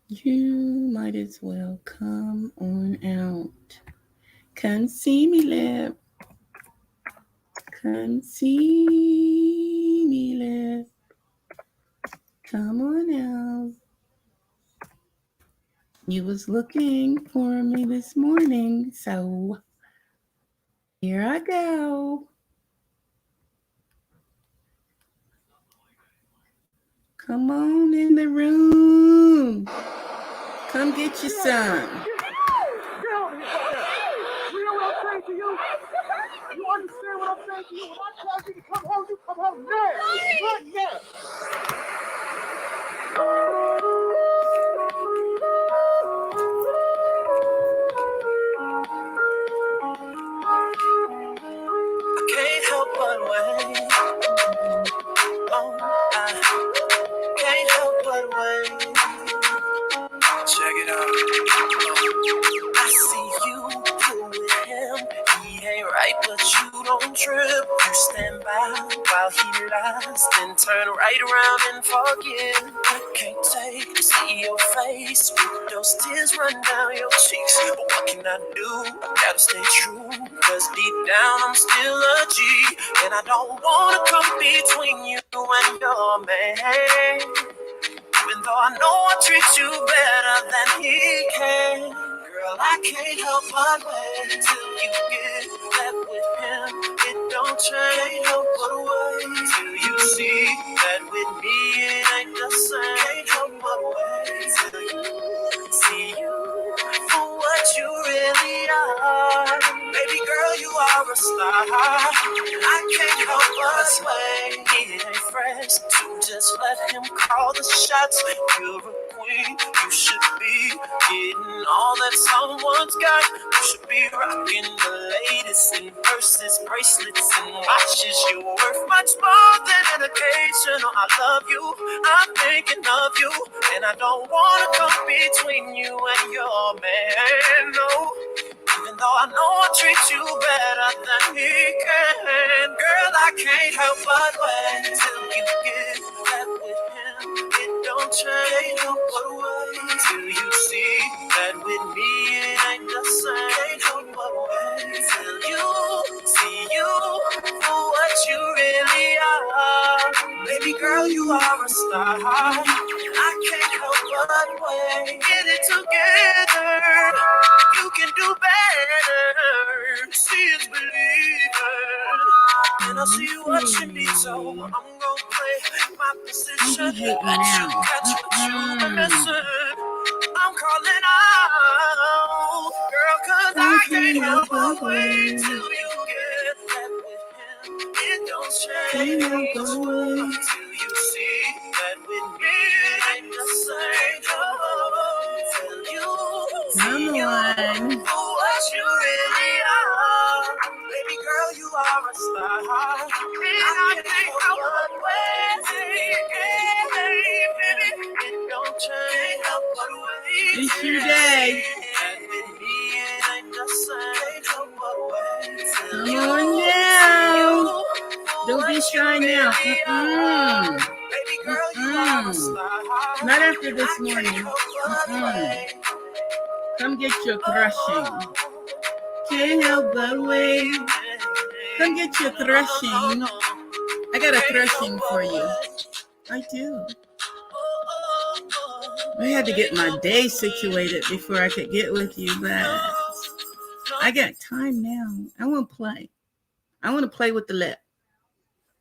You might as well come on out. Come see me, love. Come see me, love. Come on out. You was looking for me this morning, so here I go. Come on in the room. Come get you some. You know what I'm saying to you? You understand what I'm saying to you? When I tell you to come home, you come home now. Right now. I can't help but wait. Oh, I can't help but wait. Check it out. I see you with him. He ain't right, but you don't trip. You stand by while he lies, then turn right around and forget. I can't take to see your face with those tears run down your cheeks. But what can I do? I gotta stay true, cause deep down I'm still a G. And I don't wanna come between you and your man, even though I know I treat you better than he can. Girl, I can't help but wait till you get back with him. It don't change, help but wait till you see that with me it ain't the same. Can't help but wait till you see you for what you really are. Baby girl, you are a star. I can't help but wait. It ain't fresh to just let him call the shots. You're a queen, you should be getting all that someone's got. You should be rocking the latest in purses, bracelets, and watches. You're worth much more than an occasional I love you, I'm thinking of you, and I don't wanna come between you and your man, no. Even though I know I treat you better than he can. Girl, I can't help but wait till you get back with him. It don't change, help but wait till you see that with me it ain't the same. Help but wait till you see you for what you really are. Baby girl, you are a star. I can't help but wait. Get it together. You can do better. See is believing. And I see you watching me, so I'm gonna play my position. Let you catch what you've been missing. I'm calling out, girl, cause I can't help but wait till you get back with him. It don't change till you see that with me it ain't the same. Oh, till you see you for what you really are. Baby girl, you are a star. And I can't help but wait. Baby, it don't change, help but wait. It's your day. Come on now. Don't be shy now. Not after this morning. Come get your threshing. Can't help but wait. Come get your threshing. I got a threshing for you. I do. I had to get my day situated before I could get with you, but I got time now. I want to play. I want to play with the lip.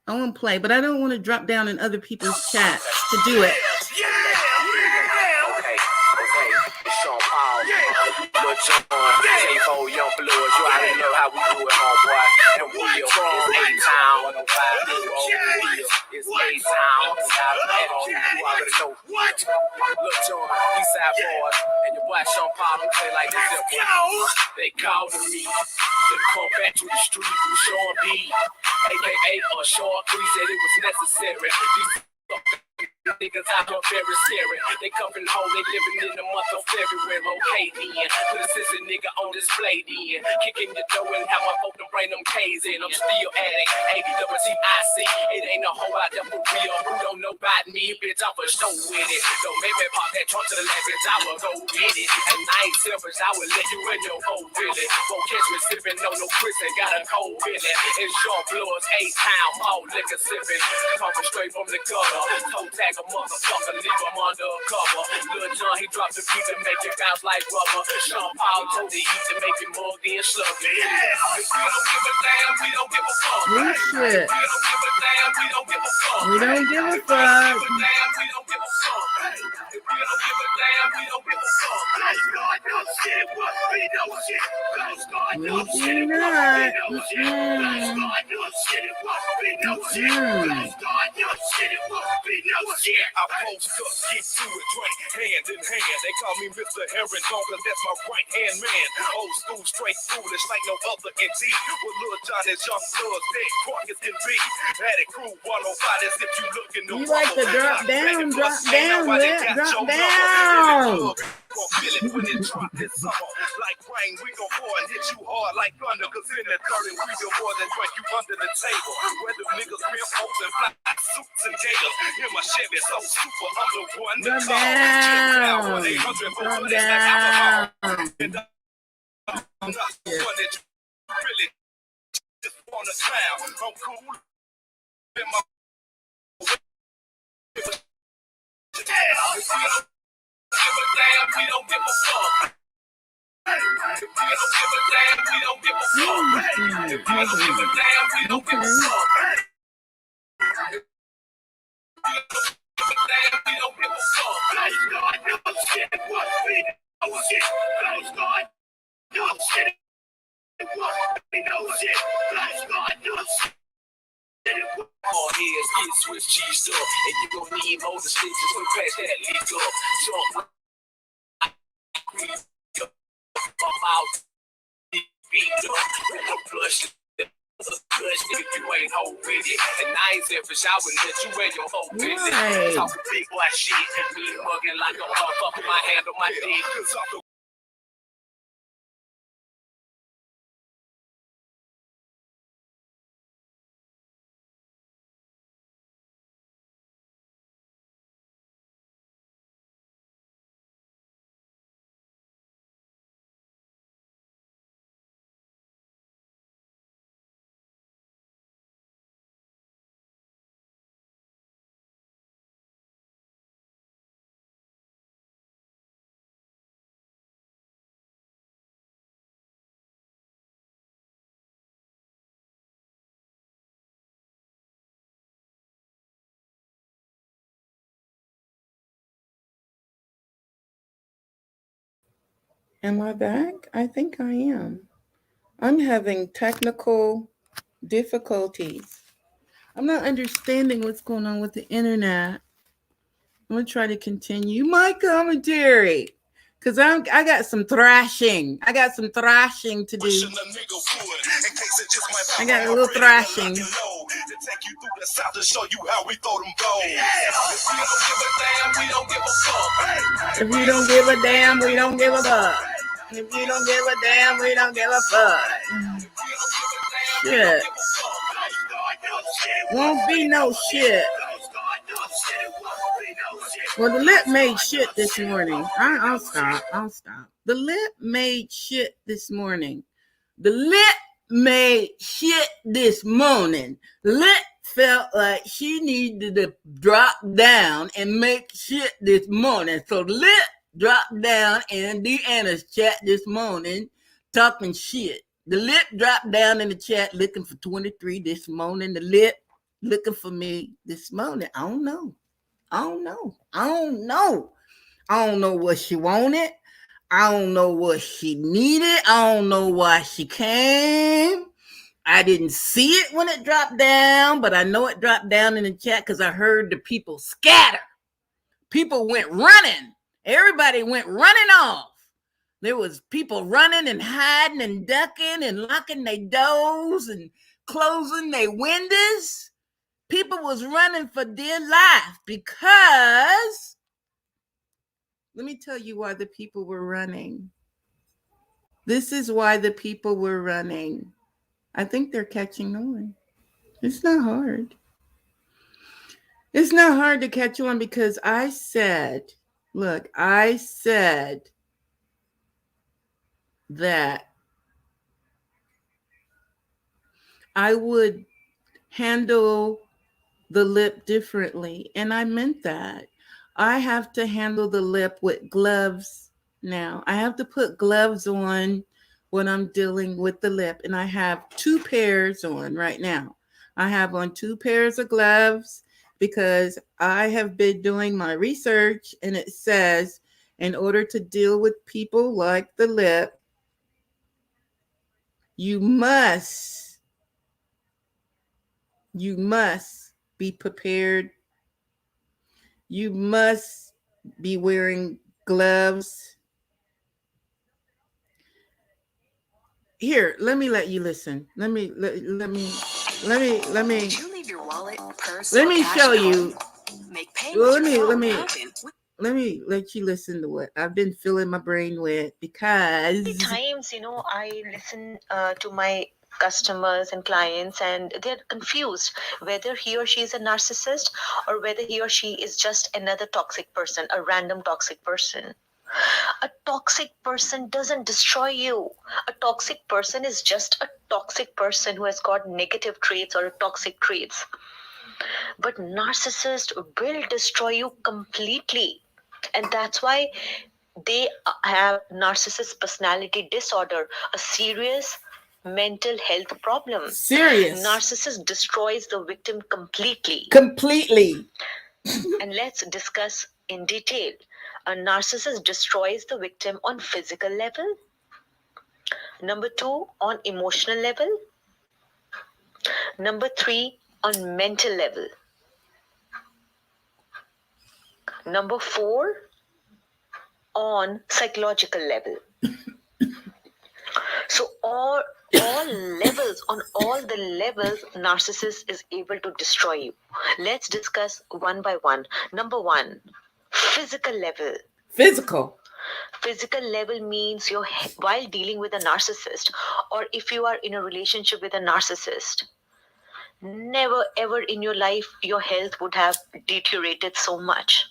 I want to play, but I don't want to drop down in other people's chats to do it. Lil Jon, J4, Young Bloods, you already know how we do it, homeboy. And we are from A-Town, 105 it's A-Town, you already know. What? Lil Jon, Eastside Boys, and your boy Sean Paul, who say like this, they called me to come back to the street with Sean B, a.k.a. Short 3, said it was necessary. These Niggas out here very scary. They coming home, they living in the month of February. Okay, then. Put a sister nigga on display, then. Kicking the door and have my folk to bring them K's in. I'm still addict. AWTIC. It ain't no hoe out there for real. Who don't know about me, bitch, I'm for sure with it. Don't make me pop that trunk to the left, bitch, I will go get it. And I ain't selfish, I will let you in your whole Billy. Won't catch me sipping, no Chris and got a cold Billy. It's short bloods, 8-pound, all liquor sipping. Coming straight from the gutter. Toe tag a motherfucker, leave him under a cover. Lil John, he dropped the beat to make it bounce like rubber. Sean Paul told the heat to make it more than sluggy. Yeah. If we don't give a damn, we don't give a fuck. Good shit. If we don't give a damn, we don't give a fuck. We don't give a If we fuck. don't give a damn, we don't give a fuck. If we don't give a damn, we don't give a fuck. Ghost God, no shit, what we know shit. Ghost God, no shit, what we know shit. Ghost God, no shit, what we know shit. Ghost God, no shit, what we know shit. I post up, get to it, drink hand in hand. They call me Mr. Herringbone, cause that's my right hand man. Old school, straight foolish, like no other indeed. With Lil John and young bloods, dead quick as can be. Had it crew 105, as if you looking to You like to drop down, Lip, drop down. When it drop this summer, like rain, we gon' pour and hit you hard like thunder. Cause in the 30, we do more than drink you under the table. Where the niggas pimp hoes and black suits and gators. In my Chevy, so super, I'm the one to Drop call. down. Drop down. I'm not the one that you really just wanna clown. I'm cool. In my give a damn, we don't give a fuck. If we don't give a damn, we don't give a fuck. If we don't give a damn, we don't give a fuck. If we don't give a damn, we don't give a fuck. Ghost God, no shit, what we know shit. Ghost God, no shit, what we know shit. Ghost God, no shit. All heads get switched cheesed up, and you gon' need more distinctions to pass that leak up. Jump, I'm out, beat up, no flush. If you ain't hold with it, and I ain't selfish, I would let you wear your whole business. Talking big boy shit, me mugging like a motherfucker, my hand on my dick. Am I back? I think I am. I'm having technical difficulties. I'm not understanding what's going on with the internet. I'm going to try to continue my commentary because I got some thrashing. I got some thrashing to do. I got a little thrashing. If you don't give a damn, we don't give a fuck. If you don't give a damn, we don't give a fuck. Shit. Won't be no shit. Well, the lip made shit this morning. I'll stop. The lip made shit this morning. The lip made shit this morning. Lip felt like she needed to drop down and make shit this morning. So Lip dropped down in Deanna's chat this morning talking shit. The Lip dropped down in the chat looking for 23 this morning. The Lip looking for me this morning. I don't know what she wanted. I don't know what she needed. I don't know why she came. I didn't see it when it dropped down, but I know it dropped down in the chat because I heard the people scatter. People went running. Everybody went running off. There was people running and hiding and ducking and locking their doors and closing their windows. People was running for dear life because, let me tell you why the people were running. This is why the people were running. I think they're catching on. It's not hard. It's not hard to catch on because I said that I would handle the lip differently. And I meant that. I have to handle the lip with gloves now. I have to put gloves on when I'm dealing with the lip. And I have 2 pairs on right now. I have on 2 pairs of gloves because I have been doing my research, and it says in order to deal with people like the lip, you must be prepared. You must be wearing gloves. Here, let me let you listen. Let me. Did you leave your wallet, purse, Let or me cash show at you. home? Make pay Well, with your phone open. let me let you listen to what I've been filling my brain with, because Many times, I listen to my customers and clients, and they're confused whether he or she is a narcissist or whether he or she is just another toxic person, a random toxic person. A toxic person doesn't destroy you. A toxic person is just a toxic person who has got negative traits or toxic traits. But narcissist will destroy you completely. And that's why they have narcissist personality disorder, a serious mental health problem. serious, Narcissist destroys the victim completely. completely. And let's discuss in detail. A narcissist destroys the victim on physical level. Number 2, on emotional level. Number 3, on mental level. Number 4, on psychological level. So on all the levels, narcissist is able to destroy you. Let's discuss one by one. Number 1, physical level. Physical. Physical level means while dealing with a narcissist, or if you are in a relationship with a narcissist, never ever in your life your health would have deteriorated so much.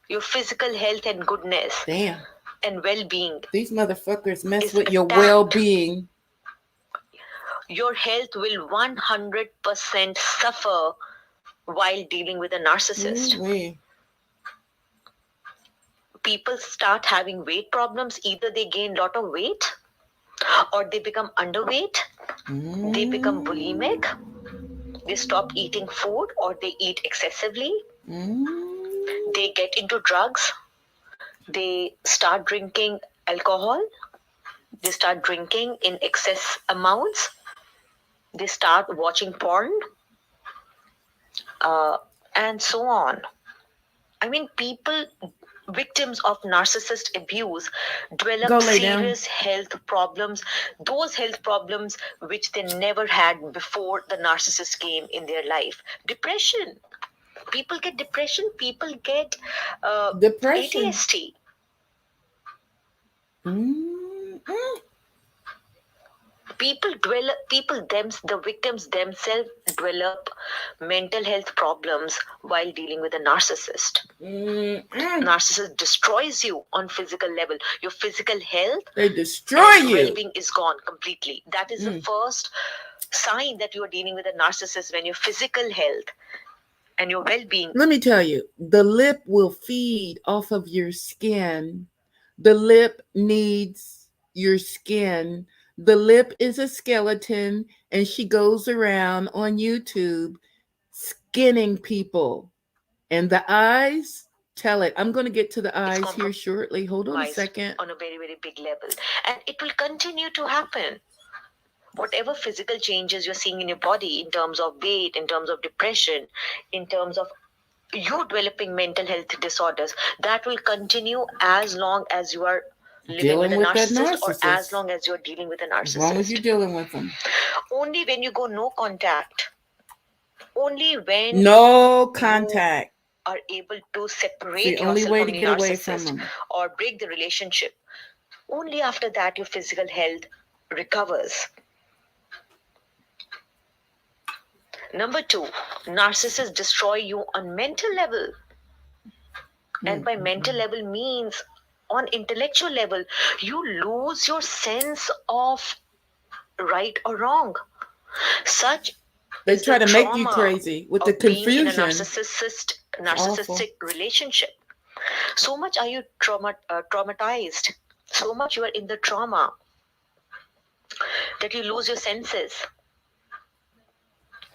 Your physical health and goodness Damn. and well-being. These motherfuckers mess Is with your attacked. well-being. Your health will 100% suffer while dealing with a narcissist. Ooh-wee. People start having weight problems. Either they gain a lot of weight, or they become underweight. They become bulimic. They stop eating food, or they eat excessively. They get into drugs. They start drinking alcohol. They start drinking in excess amounts. They start watching porn, and so on. I mean, victims of narcissist abuse develop serious health problems, those health problems which they never had before the narcissist came in their life. Depression. People get depression. People get Depression. ADHD. The victims themselves develop mental health problems while dealing with a narcissist. Narcissist destroys you on physical level. Your physical health, they destroy you. Well-being is gone completely. That is the first sign that you are dealing with a narcissist, when your physical health and your well-being. Let me tell you, the lip will feed off of your skin. The lip needs your skin. The lip is a skeleton, and she goes around on YouTube skinning people. And the eyes, tell it. I'm going to get to the eyes here shortly. Hold on a second. On a very, very big level. And it will continue to happen. Whatever physical changes you're seeing in your body, in terms of weight, in terms of depression, in terms of you developing mental health disorders, that will continue as long as you are living Dealing with a with that narcissist, or as narcissist. long as you're dealing with a As long as you're narcissist. dealing with them. Only when you go no contact, only when No you contact. are able to It's the separate only yourself way from to the get away from narcissist them. or break the relationship, only after that your physical health recovers. Number 2, narcissists destroy you on mental level. And by mental level means on intellectual level, you lose your sense of right or wrong. Such They is try the to make you trauma crazy with the of being in a confusion. narcissistic relationship. So much are you traumatized, so much you are in the trauma that you lose your senses.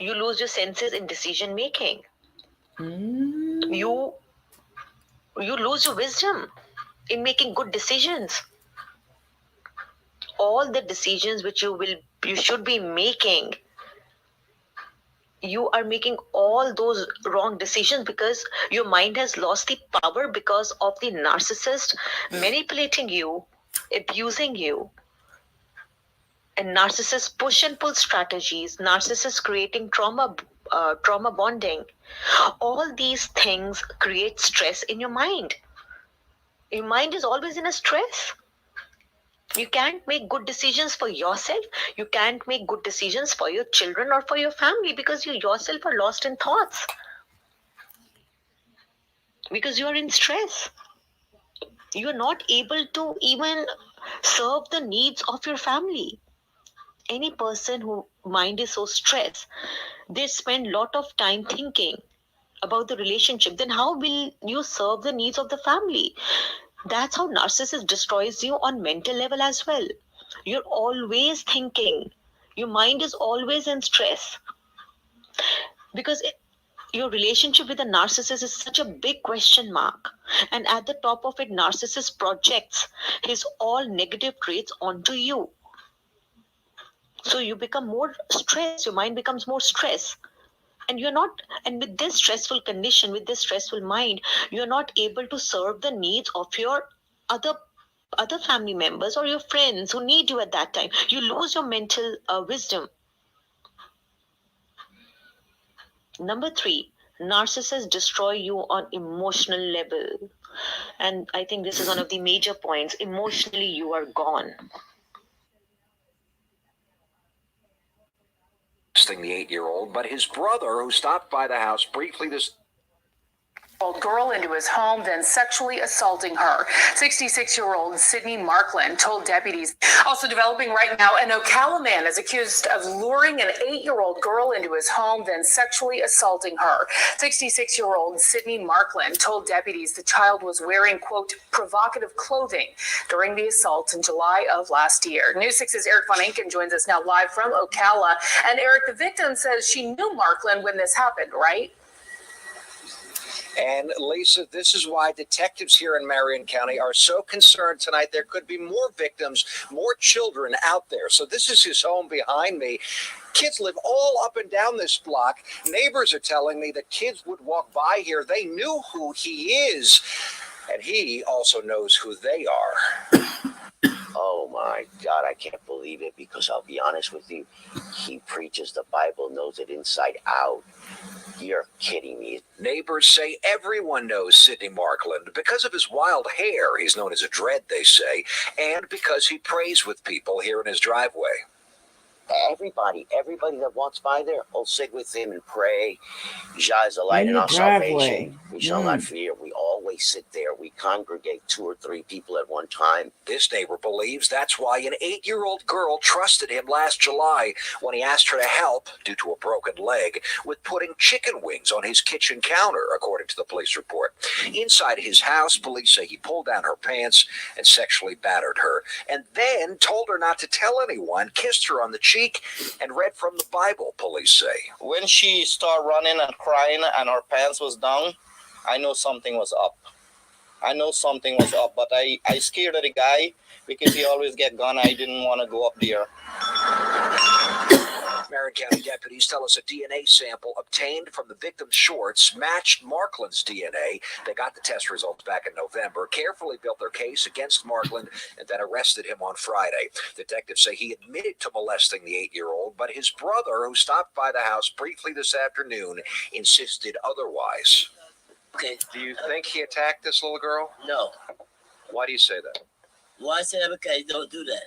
You lose your senses in decision making. You lose your wisdom in making good decisions. All the decisions which you should be making, you are making all those wrong decisions because your mind has lost the power because of the narcissist manipulating you, abusing you. And narcissist push and pull strategies, narcissists creating trauma bonding, all these things create stress in your mind. Your mind is always in a stress. You can't make good decisions for yourself. You can't make good decisions for your children or for your family because you yourself are lost in thoughts. Because you are in stress. You are not able to even serve the needs of your family. Any person whose mind is so stressed, they spend a lot of time thinking about the relationship. Then how will you serve the needs of the family? That's how narcissist destroys you on mental level as well. You're always thinking. Your mind is always in stress. Because your relationship with a narcissist is such a big question mark. And at the top of it, narcissist projects his all negative traits onto you. So you become more stressed. Your mind becomes more stressed. And with this stressful condition, with this stressful mind, you're not able to serve the needs of your other family members or your friends who need you at that time. You lose your mental wisdom. Number 3, narcissists destroy you on emotional level. And I think this is one of the major points. Emotionally, you are gone. The 8-year-old, but his brother, who stopped by the house briefly this Girl into his home, then sexually assaulting her. 66-year-old Sydney Markland told deputies. Also developing right now, an Ocala man is accused of luring an 8-year-old girl into his home, then sexually assaulting her. 66-year-old Sydney Markland told deputies the child was wearing, quote, provocative clothing during the assault in July of last year. News 6's Eric Von Inken joins us now live from Ocala. And Eric, the victim says she knew Markland when this happened, right? And Lisa, this is why detectives here in Marion County are so concerned tonight. There could be more victims, more children out there. So this is his home behind me. Kids live all up and down this block. Neighbors are telling me that kids would walk by here. They knew who he is, and he also knows who they are. Oh my God, I can't believe it, because I'll be honest with you, he preaches the Bible, knows it inside out. You're kidding me. Neighbors say everyone knows Sydney Markland because of his wild hair. He's known as a dread, they say, and because he prays with people here in his driveway. Everybody that walks by there will sit with him and pray. Jah is the light In in the our driveway. salvation. We shall not fear. We always sit there. We congregate 2 or 3 people at one time. This neighbor believes that's why an 8-year-old girl trusted him last July when he asked her to help, due to a broken leg, with putting chicken wings on his kitchen counter, according to the police report. Inside his house, police say he pulled down her pants and sexually battered her, and then told her not to tell anyone, kissed her on the cheek, and read from the Bible, police say. When she started running and crying and her pants was down, I know something was up. But I scared of the guy because he always get gone. I didn't want to go up there. Marion County deputies tell us a DNA sample obtained from the victim's shorts matched Markland's DNA. They got the test results back in November, carefully built their case against Markland, and then arrested him on Friday. Detectives say he admitted to molesting the 8-year-old, but his brother, who stopped by the house briefly this afternoon, insisted otherwise. Okay. Do you think he attacked this little girl? No. Why do you say that? Why I say that? Because he don't do that.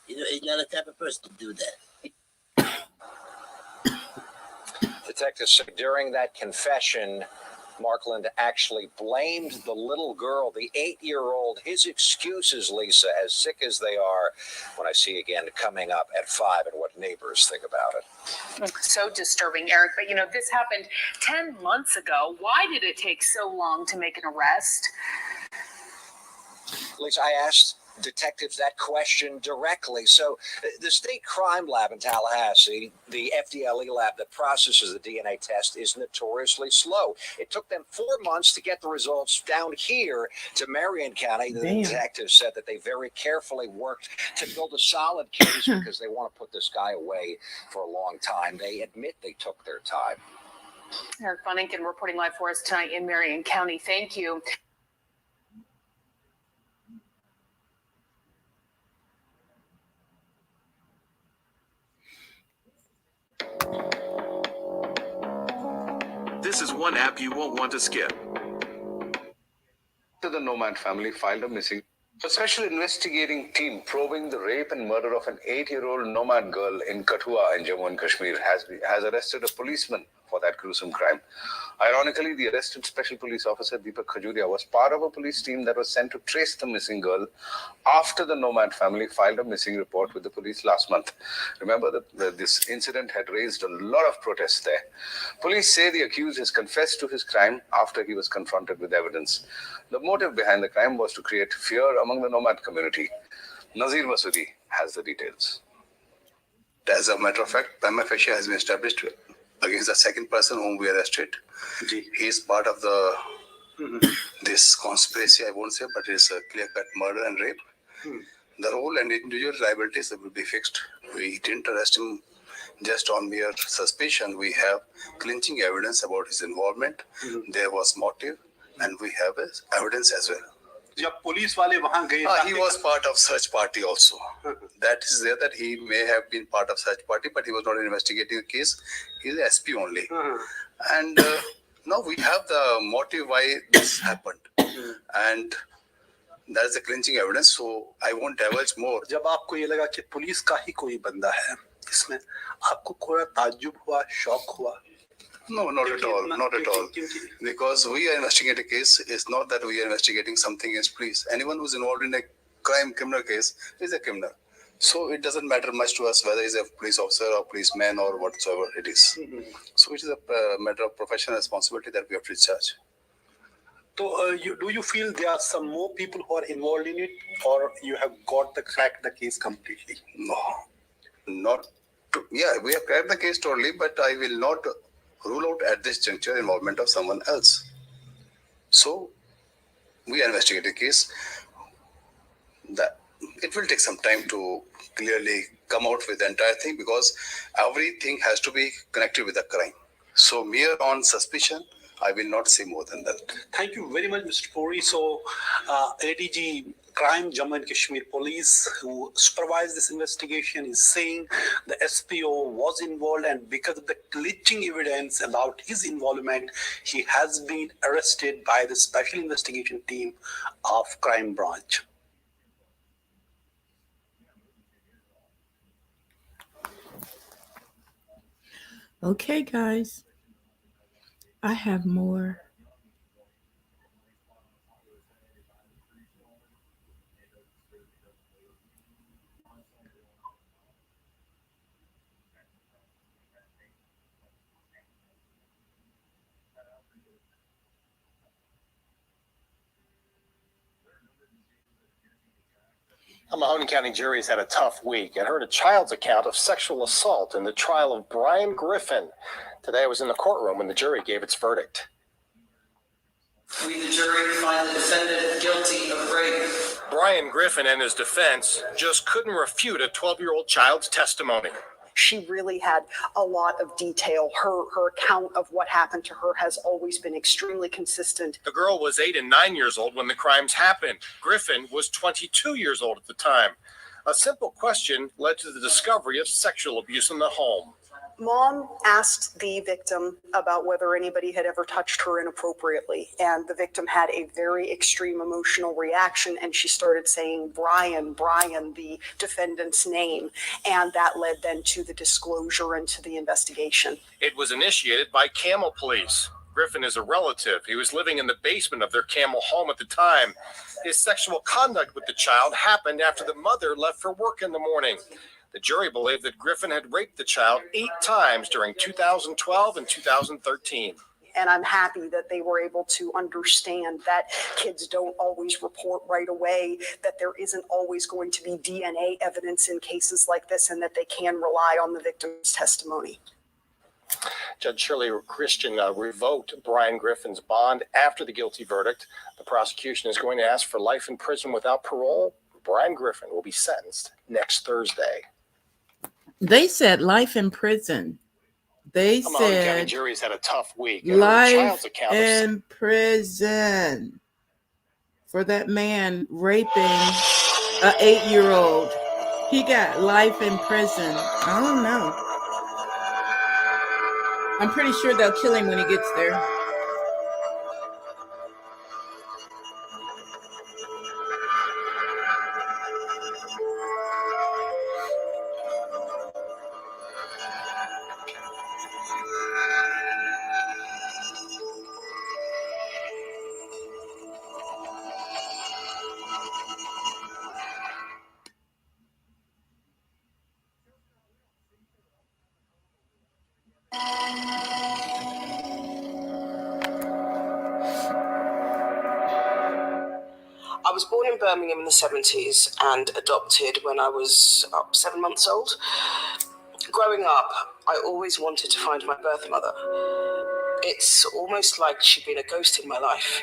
He's not the type of person to do that. Detectives say during that confession, Markland actually blamed the little girl, the 8-year-old. His excuses, Lisa, as sick as they are, when I see again coming up at 5 and what neighbors think about it. So disturbing, Eric. But, this happened 10 months ago. Why did it take so long to make an arrest? Lisa, I asked detectives that question directly. So the state crime lab in Tallahassee, the FDLE lab that processes the DNA test, is notoriously slow. It took them 4 months to get the results down here to Marion County. The detectives said that they very carefully worked to build a solid case because they want to put this guy away for a long time. They admit they took their time. Eric Bunnington reporting live for us tonight in Marion County. Thank you. This is one app you won't want to skip. The Nomad family filed a missing. A special investigating team probing the rape and murder of an 8-year-old Nomad girl in Kathua in Jammu and Kashmir has arrested a policeman for that gruesome crime. Ironically, the arrested special police officer Deepak Khajuria was part of a police team that was sent to trace the missing girl after the Nomad family filed a missing report with the police last month. Remember that this incident had raised a lot of protests there. Police say the accused has confessed to his crime after he was confronted with evidence. The motive behind the crime was to create fear among the Nomad community. Nazir Masoodi has the details. As a matter of fact, prima facie has been established against the second person whom we arrested. He is part of this conspiracy, I won't say, but it's a clear-cut murder and rape. The role and individual liabilities will be fixed. We didn't arrest him just on mere suspicion. We have clinching evidence about his involvement. There was motive, and we have evidence as well. He was part of search party also. That is there that he may have been part of search party, but he was not investigating the case. He's an SP only. And now we have the motive why this happened. And that is the clinching evidence. So I won't divulge more. जब आपको ये लगा कि police का ही कोई बंदा है इसमें आपको कोई ताज्जुब हुआ, शॉक हुआ? No, not at all. Not at all. Because we are investigating a case. It's not that we are investigating something against police. Anyone who's involved in a criminal case is a criminal. So it doesn't matter much to us whether he's a police officer or policeman or whatsoever it is. So it is a matter of professional responsibility that we have to discharge. So do you feel there are some more people who are involved in it, or you have cracked the case completely? No, not. Yeah, we have cracked the case totally, but I will not rule out at this juncture involvement of someone else. So we investigate the case. That it will take some time to clearly come out with the entire thing because everything has to be connected with the crime. So mere on suspicion, I will not say more than that. Thank you very much, Mr. Puri. So ADG Crime Jammu and Kashmir Police, who supervised this investigation, is saying the SPO was involved, and because of the glitching evidence about his involvement, he has been arrested by the Special Investigation Team of Crime Branch. Okay, guys. I have more. A Mahoney County jury has had a tough week and heard a child's account of sexual assault in the trial of Brian Griffin. Today I was in the courtroom when the jury gave its verdict. We, the jury, find the defendant guilty of rape. Brian Griffin and his defense just couldn't refute a 12-year-old child's testimony. She really had a lot of detail. Her account of what happened to her has always been extremely consistent. The girl was 8 and 9 years old when the crimes happened. Griffin was 22 years old at the time. A simple question led to the discovery of sexual abuse in the home. Mom asked the victim about whether anybody had ever touched her inappropriately, and the victim had a very extreme emotional reaction, and she started saying Brian, the defendant's name, and that led then to the disclosure and to the investigation. It was initiated by Camel Police. Griffin is a relative. He was living in the basement of their Camel home at the time. His sexual conduct with the child happened after the mother left for work in the morning. The jury believed that Griffin had raped the child 8 times during 2012 and 2013. And I'm happy that they were able to understand that kids don't always report right away, that there isn't always going to be DNA evidence in cases like this, and that they can rely on the victim's testimony. Judge Shirley Christian revoked Brian Griffin's bond after the guilty verdict. The prosecution is going to ask for life in prison without parole. Brian Griffin will be sentenced next Thursday. They said life in prison. They Mahone County said jury's had a tough week. life in prison for that man raping an 8-year-old. He got life in prison. I don't know. I'm pretty sure they'll kill him when he gets there. I was born in Birmingham in the 70s and adopted when I was 7 months old. Growing up, I always wanted to find my birth mother. It's almost like she'd been a ghost in my life,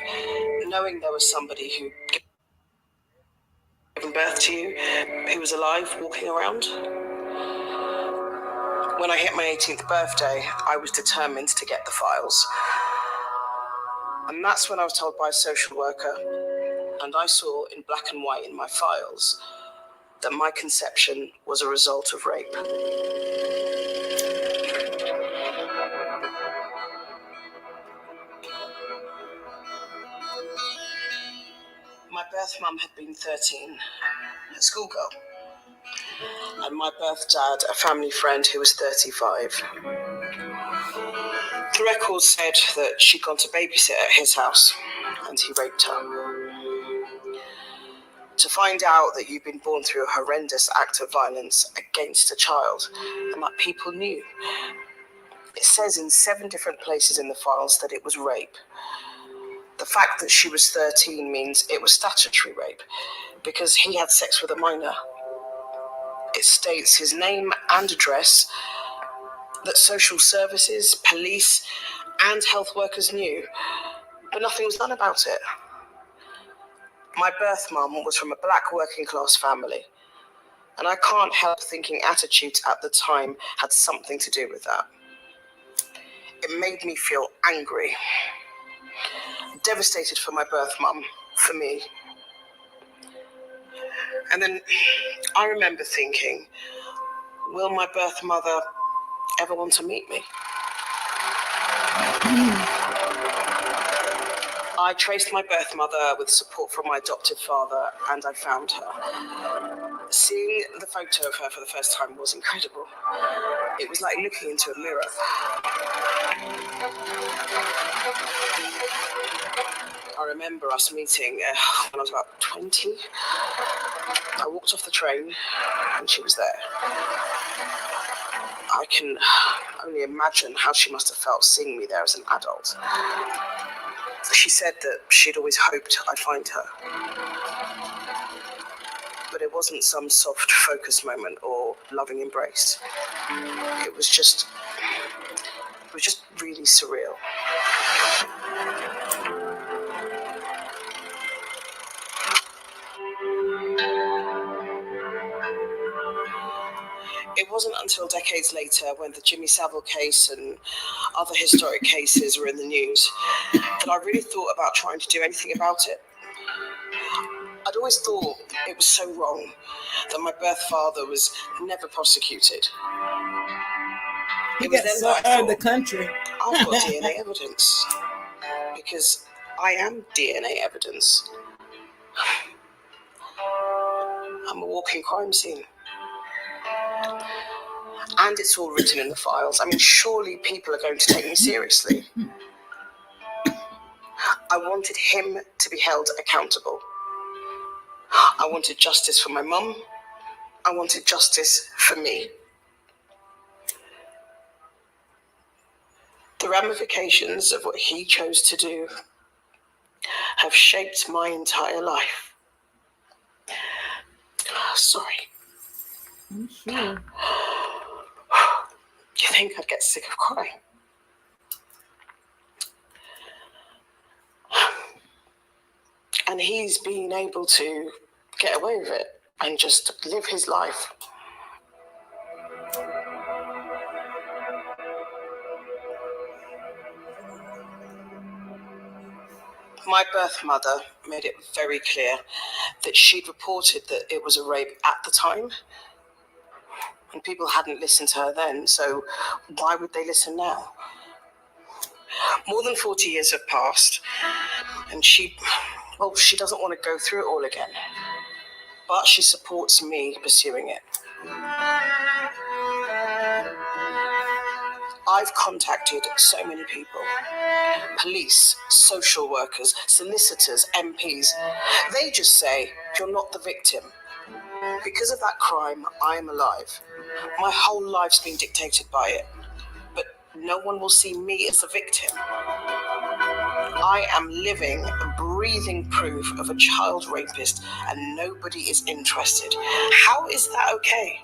knowing there was somebody who given birth to you, who was alive, walking around. When I hit my 18th birthday, I was determined to get the files. And that's when I was told by a social worker, and I saw in black and white in my files, that my conception was a result of rape. My birth mum had been 13, a schoolgirl, and my birth dad, a family friend who was 35. The records said that she'd gone to babysit at his house, and he raped her. To find out that you've been born through a horrendous act of violence against a child, and that people knew. It says in 7 different places in the files that it was rape. The fact that she was 13 means it was statutory rape, because he had sex with a minor. It states his name and address, that social services, police, and health workers knew, but nothing was done about it. My birth mum was from a black working class family, and I can't help thinking attitudes at the time had something to do with that. It made me feel angry, devastated for my birth mum, for me. And then I remember thinking, will my birth mother ever want to meet me? I traced my birth mother with support from my adoptive father, and I found her. Seeing the photo of her for the first time was incredible. It was like looking into a mirror. I remember us meeting when I was about 20. I walked off the train, and she was there. I can only imagine how she must have felt seeing me there as an adult. She said that she'd always hoped I'd find her. But it wasn't some soft focus moment or loving embrace. It was just really surreal. It wasn't until decades later, when the Jimmy Savile case and other historic cases were in the news, that I really thought about trying to do anything about it. I'd always thought it was so wrong that my birth father was never prosecuted. He It was got then so that I out of the thought, country. I've got DNA evidence, because I am DNA evidence. I'm a walking crime scene. And it's all written in the files. I mean, surely people are going to take me seriously. I wanted him to be held accountable. I wanted justice for my mum. I wanted justice for me. The ramifications of what he chose to do have shaped my entire life. Sorry. I'm sure. You think I'd get sick of crying? And he's been able to get away with it and just live his life. My birth mother made it very clear that she'd reported that it was a rape at the time, and people hadn't listened to her then, so why would they listen now? More than 40 years have passed, and she doesn't want to go through it all again, but she supports me pursuing it. I've contacted so many people. Police, social workers, solicitors, MPs. They just say, you're not the victim. Because of that crime, I am alive. My whole life's been dictated by it. But no one will see me as a victim. I am living, breathing proof of a child rapist, and nobody is interested. How is that okay?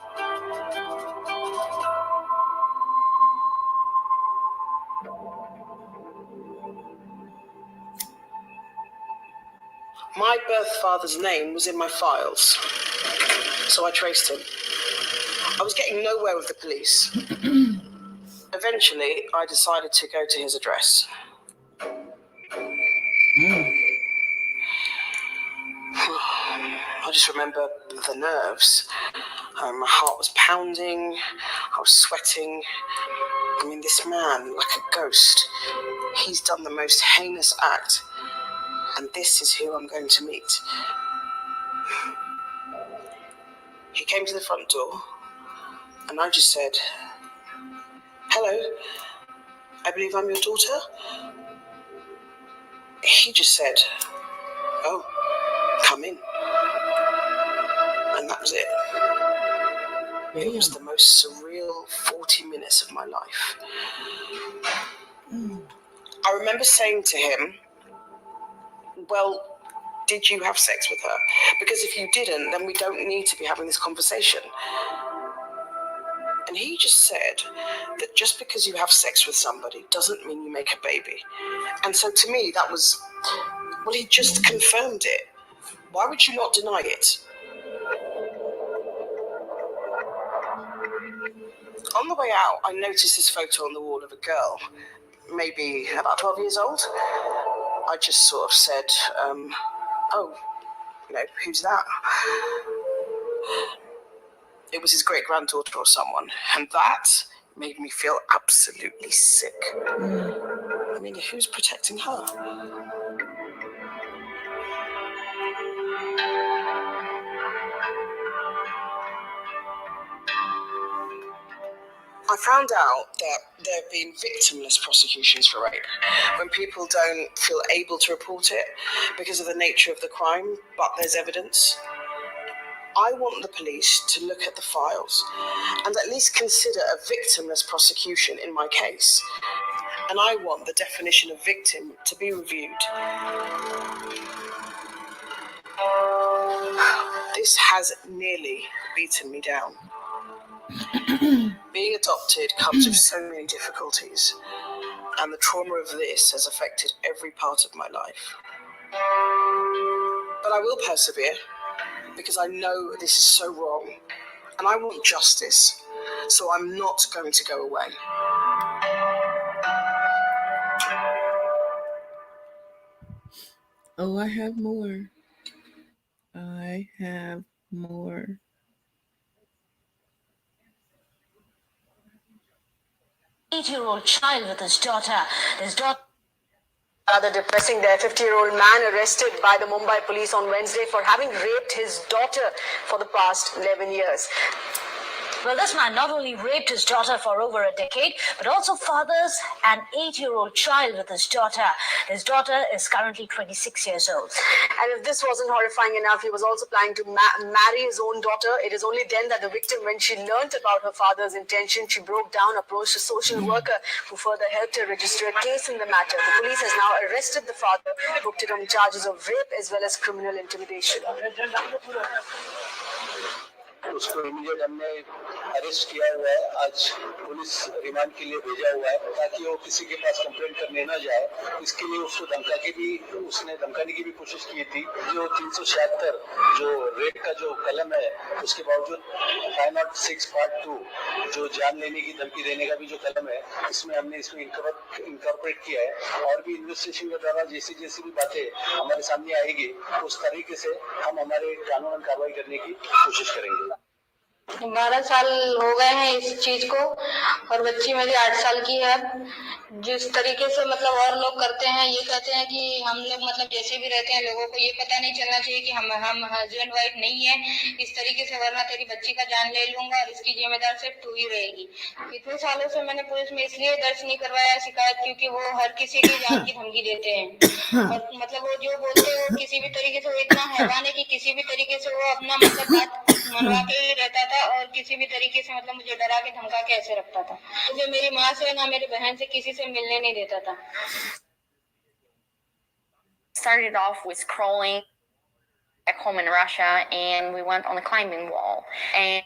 My birth father's name was in my files, so I traced him. I was getting nowhere with the police. Eventually, I decided to go to his address. I just remember the nerves. My heart was pounding, I was sweating. I mean, this man, like a ghost, he's done the most heinous act. And this is who I'm going to meet. He came to the front door, and I just said, hello, I believe I'm your daughter? He just said, oh, come in. And that was it. It was the most surreal 40 minutes of my life. I remember saying to him, well, did you have sex with her? Because if you didn't, then we don't need to be having this conversation. And he just said that just because you have sex with somebody doesn't mean you make a baby. And so to me, that was, well, he just confirmed it. Why would you not deny it? On the way out, I noticed this photo on the wall of a girl, maybe about 12 years old. I just sort of said, oh, who's that? It was his great-granddaughter or someone, and that made me feel absolutely sick. I mean, who's protecting her? I found out that there have been victimless prosecutions for rape, when people don't feel able to report it because of the nature of the crime, but there's evidence. I want the police to look at the files and at least consider a victimless prosecution in my case. And I want the definition of victim to be reviewed. This has nearly beaten me down. Being adopted comes with so many difficulties, and the trauma of this has affected every part of my life. But I will persevere, because I know this is so wrong, and I want justice. So I'm not going to go away. Oh, I have more. I have more. Eight-year-old child with his daughter. Rather depressing there, 50-year-old man arrested by the Mumbai police on Wednesday for having raped his daughter for the past 11 years. Well, this man not only raped his daughter for over a decade, but also fathers an 8-year-old child with his daughter. His daughter is currently 26 years old. And if this wasn't horrifying enough, he was also planning to marry his own daughter. It is only then that the victim, when she learnt about her father's intention, she broke down, approached a social worker who further helped her register a case in the matter. The police has now arrested the father, booked him on charges of rape as well as criminal intimidation. उसको immediate हमने arrest किया हुआ है, आज police remand के लिए भेजा हुआ है ताकि वो किसी के पास कंप्लेंट करने ना जाए। इसके लिए उसको धमकाने की भी कोशिश की थी। जो 376 जो रेप का जो कलम है, उसके बावजूद 506 पार्ट 2 जो जान लेने की धमकी देने का भी जो कलम है, इसमें हमने इसमें इनकॉर्पोरेट किया है। और भी इन्वेस्टिगेशन के दौरान जैसी भी बातें हमारे सामने आएगी, उस तरीके से हम हमारे कानूनन कार्रवाई करने की कोशिश करेंगे। 12 साल हो गए हैं इस चीज को, और बच्ची मेरी 8 साल की है। जिस तरीके से मतलब और लोग करते हैं, ये कहते हैं कि हम लोग मतलब जैसे भी रहते हैं, लोगों को ये पता नहीं चलना चाहिए कि हम हस्बैंड वाइफ नहीं है इस तरीके से, वरना तेरी बच्ची का जान ले लूंगा और इसकी जिम्मेदार सिर्फ तू ही रहेगी। इतने सालों से मैंने पुलिस में इसलिए दर्ज नहीं करवाया शिकायत, क्योंकि वो हर किसी की जान की धमकी देते हैं। और मतलब वो जो बोलते हैं वो किसी भी तरीके से, वो इतना हैवान है कि किसी भी तरीके से वो अपना मतलब बात मनवा के ही रहता था, और किसी भी तरीके से मतलब मुझे डरा के धमका के ऐसे रखता था। मुझे मेरी माँ से ना मेरी बहन से किसी से मिलने नहीं देता था। Started off with crawling back home in Russia, and we went on a climbing wall. And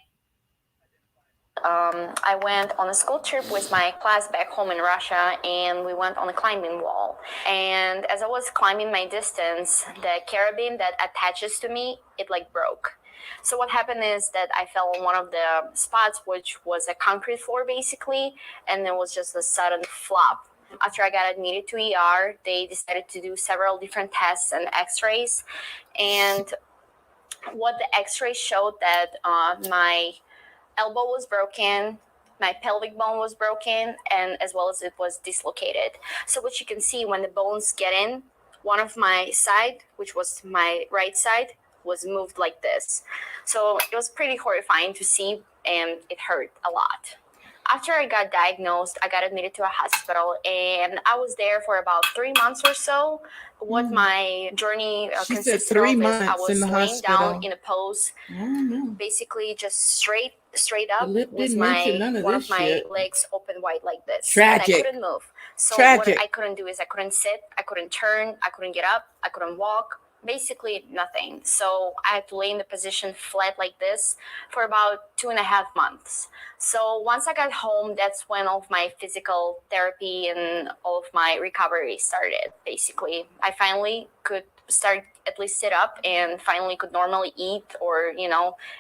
I went on a school trip with my class back home in Russia, and we went on a climbing wall. And as I was climbing my distance, the carabine that attaches to me, it like broke. So what happened is that I fell on one of the spots, which was a concrete floor basically, and there was just a sudden flop. After I got admitted to ER, they decided to do several different tests and x-rays. And what the x-rays showed that my elbow was broken, my pelvic bone was broken, and as well as it was dislocated. So what you can see when the bones get in, one of my side, which was my right side, was moved like this. So it was pretty horrifying to see, and it hurt a lot. After I got diagnosed, I got admitted to a hospital, and I was there for about 3 months or so. What my journey consisted of is I was laying down in a pose, basically just straight up with one of my legs open wide like this. Tragic. And I couldn't move. So what I couldn't do is I couldn't sit, I couldn't turn, I couldn't get up, I couldn't walk. Basically nothing. So I had to lay in the position flat like this for about 2.5 months. So once I got home, that's when all of my physical therapy and all of my recovery started. Basically, I finally could start at least sit up and finally could normally eat, or,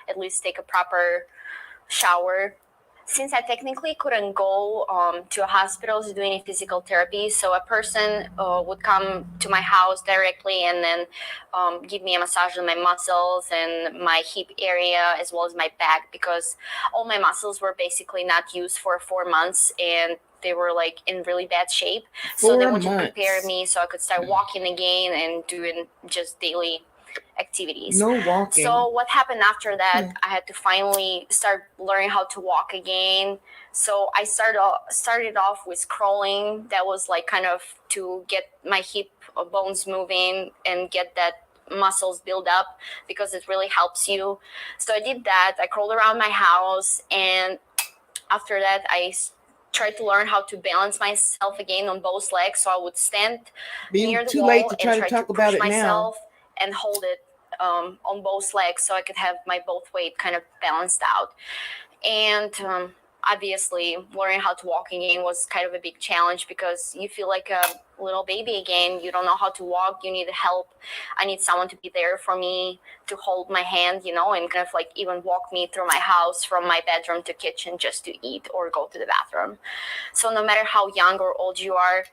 at least take a proper shower. Since I technically couldn't go to a hospital to do any physical therapy, so a person would come to my house directly and then give me a massage on my muscles and my hip area as well as my back, because all my muscles were basically not used for 4 months and they were like in really bad shape. So they wanted to prepare me so I could start walking again and doing just daily activities. No walking. So what happened after that, I had to finally start learning how to walk again. So I started off with crawling. That was like kind of to get my hip bones moving and get that muscles build up, because it really helps you. So I did that. I crawled around my house, and after that I tried to learn how to balance myself again on both legs. So I would stand near the wall and try to push myself and hold it on both legs so I could have my both weight kind of balanced out. And obviously learning how to walk again was kind of a big challenge because you feel like a little baby again. You don't know how to walk. You need help. I need someone to be there for me, to hold my hand, you know, and kind of like even walk me through my house from my bedroom to kitchen just to eat or go to the bathroom. So no matter how young or old you are,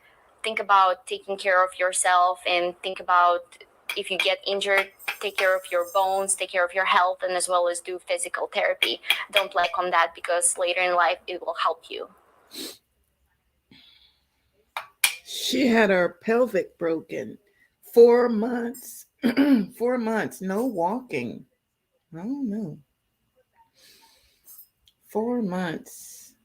think about taking care of yourself and think about if you get injured, take care of your bones, take care of your health, and as well as do physical therapy. Don't lack on that because later in life it will help you. She had her pelvic broken. 4 months. 4 months. No walking. I don't know. 4 months.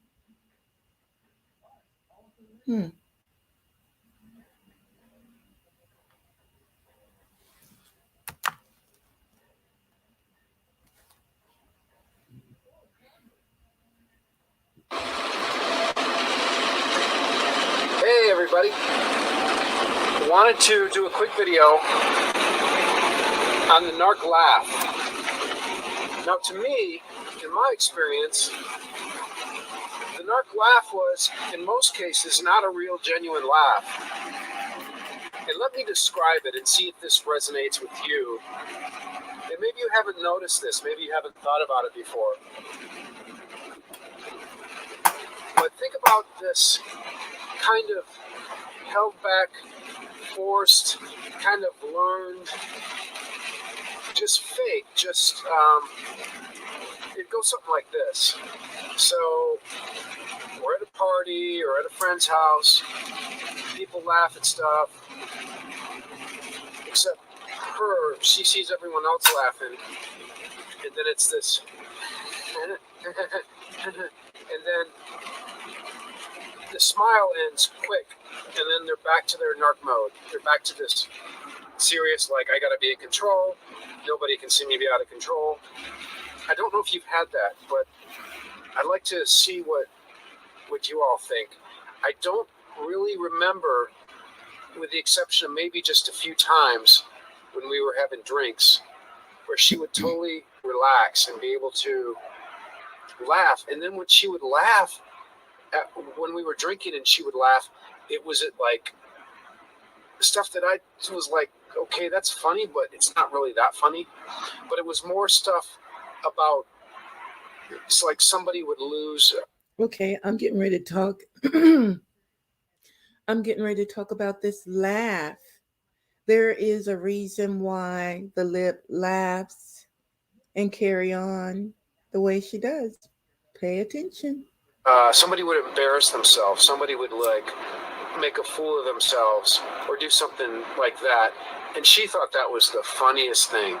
Hey everybody, wanted to do a quick video on the narc laugh. Now to me, in my experience, the narc laugh was, in most cases, not a real genuine laugh. And let me describe it and see if this resonates with you. And maybe you haven't noticed this, maybe you haven't thought about it before. But think about this kind of held back, forced, kind of learned, just fake, just, it goes something like this. So, we're at a party or at a friend's house, people laugh at stuff, except her, she sees everyone else laughing, and then it's this, and then the smile ends quick, and then they're back to their narc mode. They're back to this serious, like, I gotta be in control, nobody can see me be out of control. I don't know if you've had that, but I'd like to see what you all think. I don't really remember, with the exception of maybe just a few times when we were having drinks, where she would totally relax and be able to laugh. And then when she would laugh, when we were drinking and she would laugh, it was like stuff that I was like, okay, that's funny, but it's not really that funny. But it was more stuff about, it's like somebody would lose. Okay, I'm getting ready to talk. I'm getting ready to talk about this laugh. There is a reason why the lip laughs and carry on the way she does. Pay attention. Somebody would embarrass themselves. Somebody would like make a fool of themselves or do something like that. And she thought that was the funniest thing.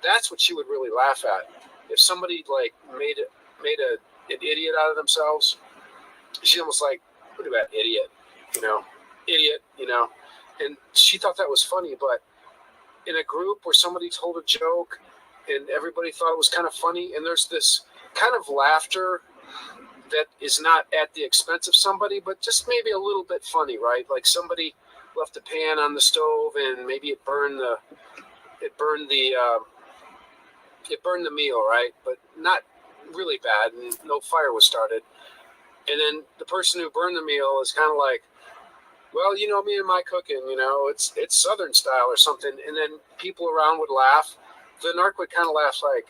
That's what she would really laugh at. If somebody like made an idiot out of themselves, she's almost like, look at that idiot, idiot. And she thought that was funny. But in a group where somebody told a joke and everybody thought it was kind of funny, and there's this kind of laughter that is not at the expense of somebody, but just maybe a little bit funny, right? Like somebody left a pan on the stove and maybe it burned the meal, right? But not really bad, and no fire was started. And then the person who burned the meal is kind of like, well, me and my cooking, it's Southern style or something. And then people around would laugh. The narc would kind of laugh like,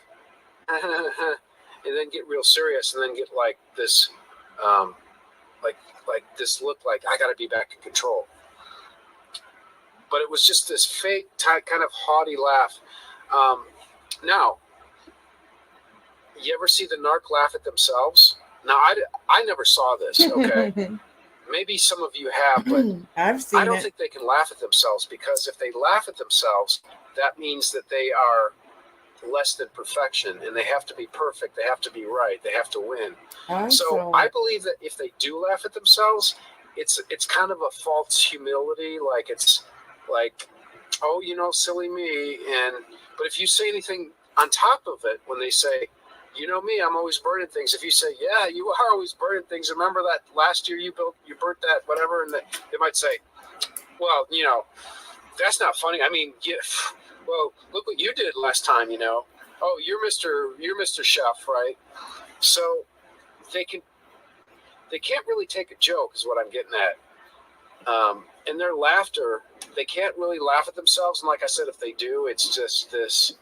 and then get real serious, and then get like this, like this look like I got to be back in control. But it was just this fake kind of haughty laugh. Now, you ever see the narc laugh at themselves? Now, I never saw this. Okay, maybe some of you have, but I don't think they can laugh at themselves, because if they laugh at themselves, that means that they are less than perfection, and they have to be perfect, they have to be right, they have to win. So I believe that if they do laugh at themselves, it's kind of a false humility, like it's like, oh, silly me. But if you say anything on top of it, when they say, me, I'm always burning things, if you say, yeah, you are always burning things, remember that last year you burnt that whatever, and they might say, well, that's not funny. I mean, well, look what you did last time, Oh, you're Mr. Chef, right? So they can't really take a joke is what I'm getting at. And their laughter, they can't really laugh at themselves. And like I said, if they do, it's just this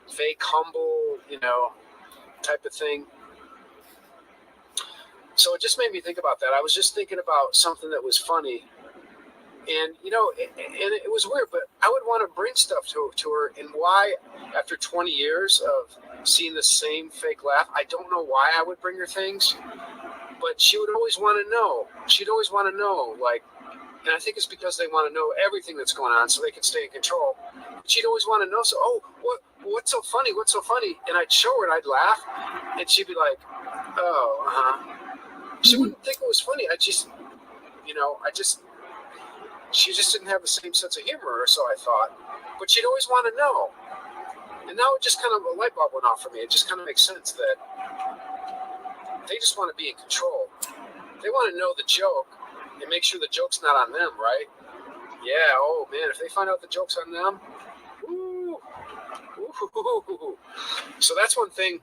fake humble, type of thing. So it just made me think about that. I was just thinking about something that was funny. And, it was weird, but I would want to bring stuff to her. And why, after 20 years of seeing the same fake laugh, I don't know why I would bring her things, but she would always want to know. She'd always want to know, and I think it's because they want to know everything that's going on so they can stay in control. She'd always want to know, so, what's so funny? What's so funny? And I'd show her and I'd laugh, and she'd be like, oh, She wouldn't think it was funny. She just didn't have the same sense of humor, or so I thought. But she'd always want to know. And now it just kind of, a light bulb went off for me. It just kind of makes sense that they just want to be in control. They want to know the joke and make sure the joke's not on them, right? Yeah, oh man, if they find out the joke's on them, ooh. So that's one thing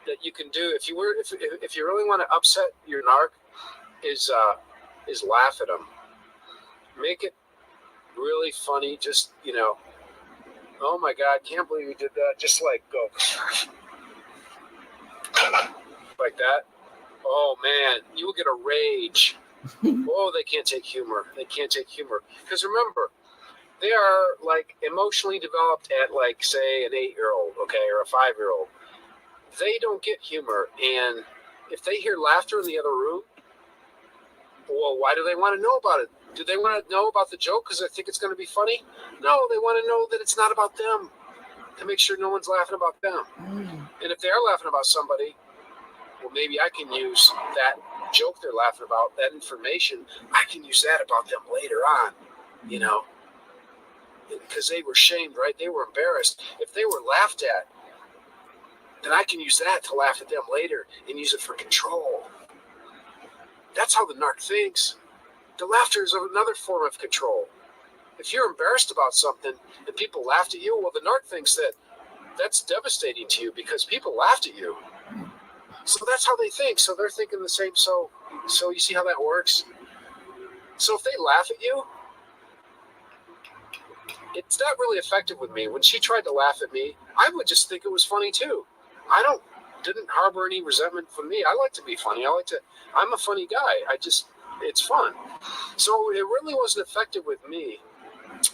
that you can do if you really want to upset your narc is laugh at them. Make it really funny. Just, oh my God, can't believe you did that. Just go like that. Oh man, you will get a rage. Oh, they can't take humor. They can't take humor. Because remember, they are emotionally developed at say an 8-year-old, okay, or a 5-year-old. They don't get humor. And if they hear laughter in the other room, well, why do they want to know about it? Do they want to know about the joke because they think it's going to be funny? No, they want to know that it's not about them, to make sure no one's laughing about them. And if they are laughing about somebody, well, maybe I can use that joke they're laughing about, that information, I can use that about them later on, because they were shamed, right? They were embarrassed. If they were laughed at, then I can use that to laugh at them later and use it for control. That's how the narc thinks. The laughter is another form of control. If you're embarrassed about something and people laughed at you, well, the narc thinks that that's devastating to you because people laughed at you. So that's how they think. So they're thinking the same. So you see how that works? So if they laugh at you, it's not really effective with me. When she tried to laugh at me, I would just think it was funny too. Didn't harbor any resentment for me. I like to be funny. I'm a funny guy. It's fun. So it really wasn't effective with me.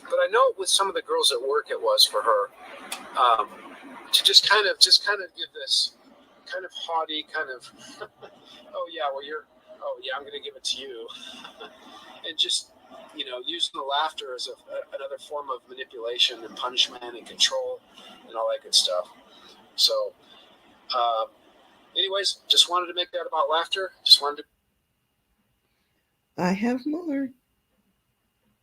But I know with some of the girls at work it was for her. To just kind of give this kind of haughty kind of, I'm going to give it to you. And just, using the laughter as another form of manipulation and punishment and control and all that good stuff. So, anyways, just wanted to make that about laughter. I have more.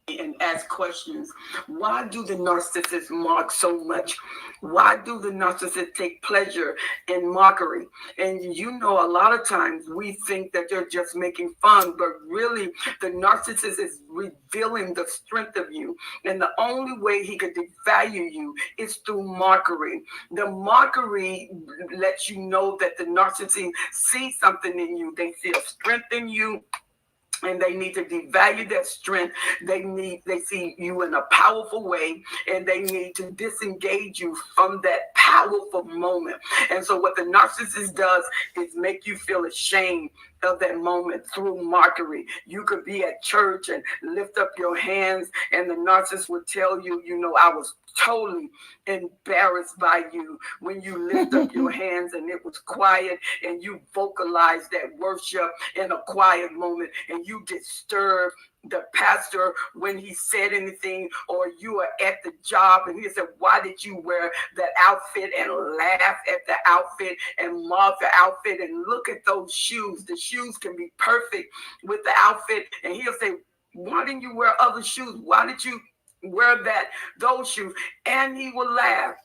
And ask questions. Why do the narcissists mock so much? Why do the narcissists take pleasure in mockery? And a lot of times we think that they're just making fun, but really the narcissist is revealing the strength of you. And the only way he could devalue you is through mockery. The mockery lets you know that the narcissist sees something in you. They see a strength in you. And they need to devalue that strength. They see you in a powerful way, and they need to disengage you from that powerful moment. And so what the narcissist does is make you feel ashamed of that moment through mockery. You could be at church and lift up your hands, and the narcissist would tell you, I was totally embarrassed by you when you lift up your hands and it was quiet and you vocalized that worship in a quiet moment and you disturbed the pastor when he said anything, or you are at the job and he said, why did you wear that outfit, and laugh at the outfit and mock the outfit and look at those shoes. The shoes can be perfect with the outfit. And he'll say, why didn't you wear other shoes? Why did you wear those shoes? And he will laugh.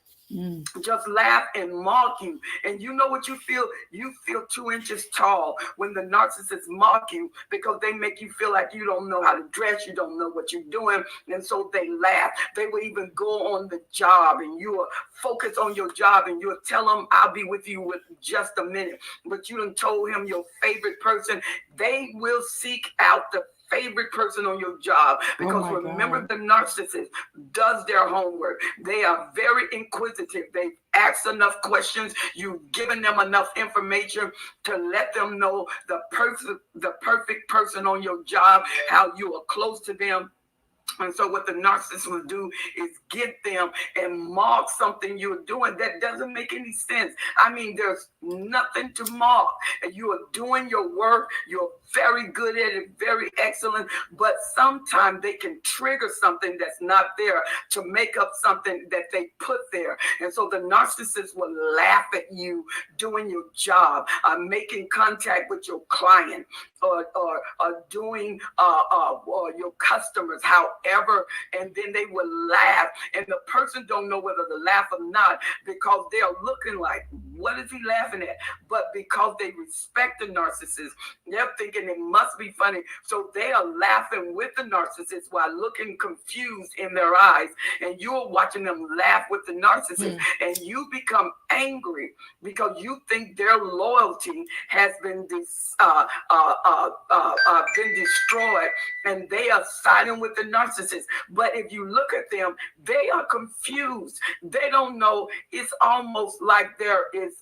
just laugh and mock you. And you know what you feel? You feel 2 inches tall when the narcissists mock you, because they make you feel like you don't know how to dress, you don't know what you're doing, and so they laugh. They will even go on the job, and you will focus on your job, and you'll tell them, I'll be with you with just a minute. But you done told him your favorite person. They will seek out the favorite person on your job, because remember, the narcissist does their homework. They are very inquisitive. They've asked enough questions. You've given them enough information to let them know the perfect person on your job, how you are close to them. And so what the narcissist will do is get them and mock something you're doing that doesn't make any sense. I mean, there's nothing to mock. And you are doing your work. You're very good at it, very excellent. But sometimes they can trigger something that's not there to make up something that they put there. And so the narcissist will laugh at you doing your job, making contact with your client, or doing or your customers, however, and then they will laugh, and the person don't know whether to laugh or not, because they are looking like, what is he laughing at? But because they respect the narcissist, they're thinking it must be funny, so they are laughing with the narcissist while looking confused in their eyes, and you're watching them laugh with the narcissist, and you become angry because you think their loyalty has been destroyed, and they are siding with the narcissist. But if you look at them, they are confused. They don't know. It's almost like there is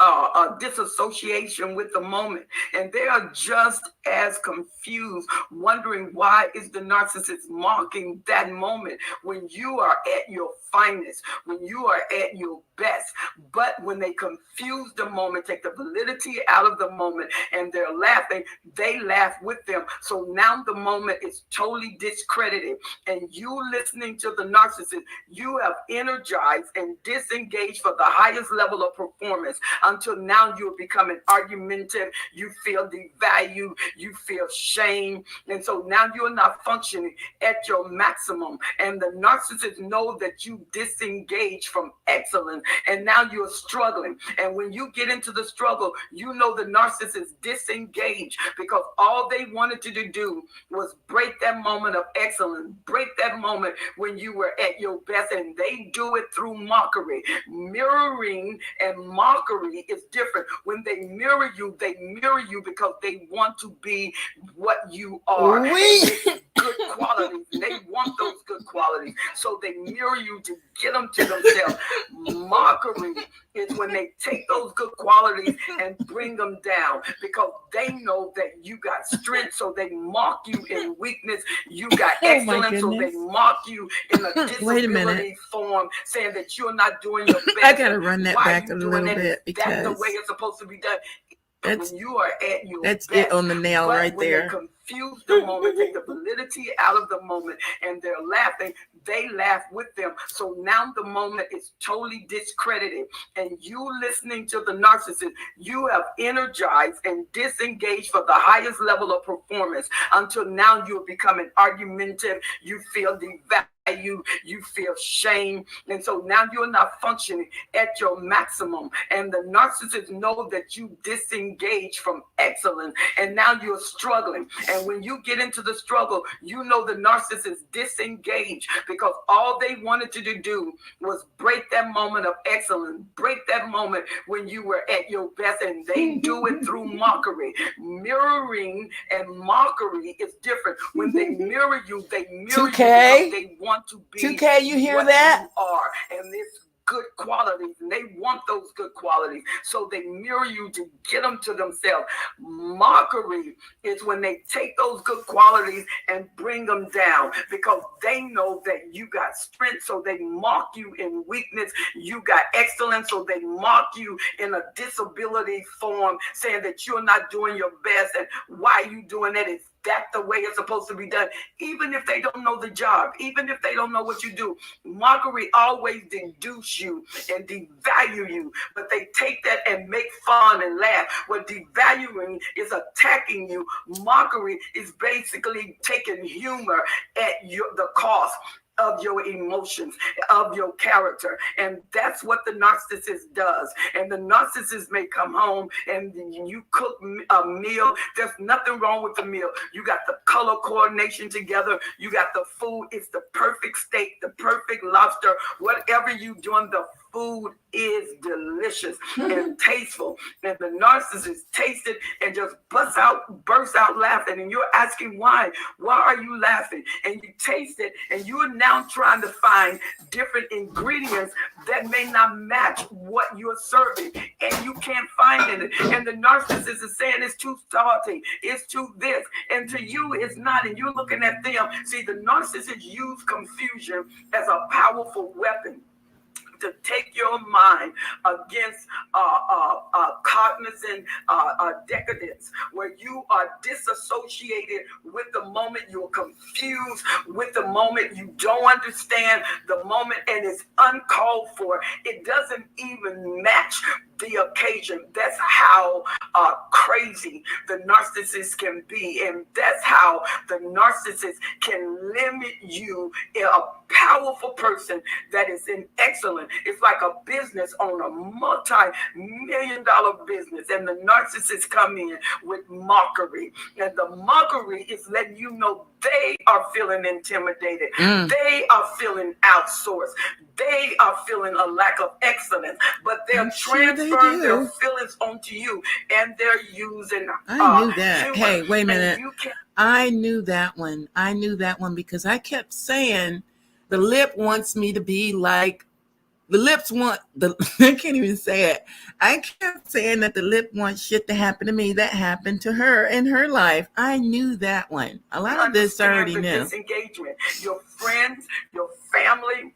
a disassociation with the moment, and they are just as confused, wondering why is the narcissist mocking that moment when you are at your finest, when you are at your best. But when they confuse the moment, take the validity out of the moment, and they're laughing, they laugh with them. So now the moment is totally discredited, and you listening to the narcissist, you have energized and disengaged for the highest level of performance, until now you're becoming argumentative, you feel devalued, you feel shame, and so now you're not functioning at your maximum, and the narcissists know that you disengage from excellence, and now you're struggling. And when you get into the struggle, you know the narcissist disengage, because all they wanted you to do was break that moment of excellence, break that moment when you were at your best, and they do it through mockery. Mirroring and mockery is different. When they mirror you because they want to be what you are. Good qualities. They want those good qualities. So they mirror you to get them to themselves. Mockery is when they take those good qualities and bring them down, because they know that you got strength, so they mock you in weakness. You got excellence, so they mock you in a disability form, saying that you're not doing your best. I gotta run that back a little bit, because that's the way it's supposed to be done. When you are at your that's best, it on the nail right there. They confuse the moment, take the validity out of the moment, and they're laughing, they laugh with them. So now the moment is totally discredited, and you listening to the narcissist, you have energized and disengaged for the highest level of performance, until now you're becoming argumentative, you feel devalued, you feel shame, and so now you're not functioning at your maximum, and the narcissists know that you disengage from excellence, and now you're struggling. And when you get into the struggle, you know the narcissist disengage, because all they wanted you to do was break that moment of excellence, break that moment when you were at your best, and they do it through mockery. Mirroring and mockery is different. When they mirror you because they want to be 2K, you hear what that? you are, and it's good qualities, and they want those good qualities, so they mirror you to get them to themselves. Mockery is when they take those good qualities and bring them down, because they know that you got strength, so they mock you in weakness. You got excellence, so they mock you in a disability form, saying that you're not doing your best, and why are you doing that? Is that the way it's supposed to be done? Even if they don't know the job, even if they don't know what you do, mockery always deduce you and devalue you, but they take that and make fun and laugh. What devaluing is attacking you. Mockery is basically taking humor at the cost. of your emotions, of your character. And that's what the narcissist does. And the narcissist may come home and you cook a meal. There's nothing wrong with the meal. You got the color coordination together. You got the food. It's the perfect steak, the perfect lobster. Whatever you're doing, the food is delicious and tasteful. And the narcissist tastes it and just bursts out laughing. And you're asking why? Why are you laughing? And you taste it and you are now trying to find different ingredients that may not match what you're serving. And you can't find it. And the narcissist is saying it's too salty, it's too this. And to you, it's not. And you're looking at them. See, the narcissist use confusion as a powerful weapon to take your mind against cognizant decadence, where you are disassociated with the moment, you're confused with the moment, you don't understand the moment, and it's uncalled for. It doesn't even match the occasion. That's how crazy the narcissist can be, and that's how the narcissist can limit you in a powerful person that is in excellence. It's like a business owner, multi-million-dollar business, and the narcissists come in with mockery, and the mockery is letting you know they are feeling intimidated. They are feeling outsourced. They are feeling a lack of excellence, but they're transferring their feelings onto you, and they're using. I knew that. humor. Hey, wait a minute. You can I knew that one. I knew that one because I kept saying the lip wants me to be like the lips want the I can't even say it. I kept saying that the lip wants shit to happen to me that happened to her in her life. I knew that one. A lot of this I already knew. Disengagement. Your friends, your family.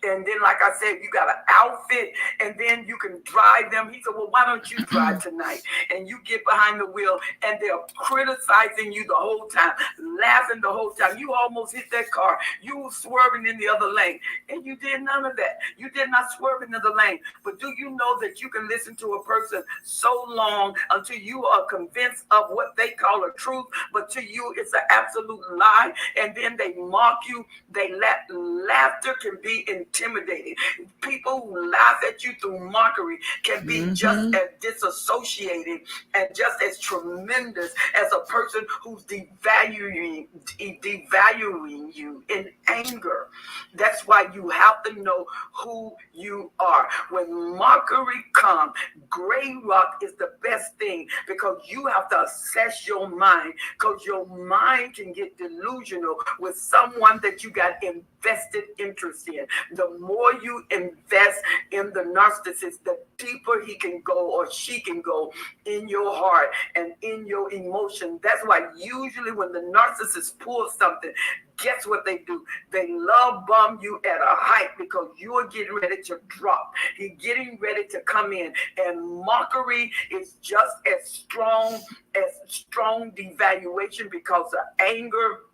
And then, like I said, you got an outfit, and then you can drive them. He said, well, why don't you drive tonight? And you get behind the wheel, and they're criticizing you the whole time, laughing the whole time. You almost hit that car. You were swerving in the other lane, and you did none of that. You did not swerve in the other lane. But do you know that you can listen to a person so long until you are convinced of what they call a truth, but to you it's an absolute lie, and then they mock you. They laughter can be intimidating. People who laugh at you through mockery can be just as disassociating and just as tremendous as a person who's devaluing you in anger. That's why you have to know who you are. When mockery comes, gray rock is the best thing, because you have to assess your mind, because your mind can get delusional with someone that you got invested interest in. The more you invest in the narcissist, the deeper he can go or she can go in your heart and in your emotion. That's why usually when the narcissist pulls something, guess what they do? They love bomb you at a height because you are getting ready to drop. He's getting ready to come in, and mockery is just as strong devaluation because of anger,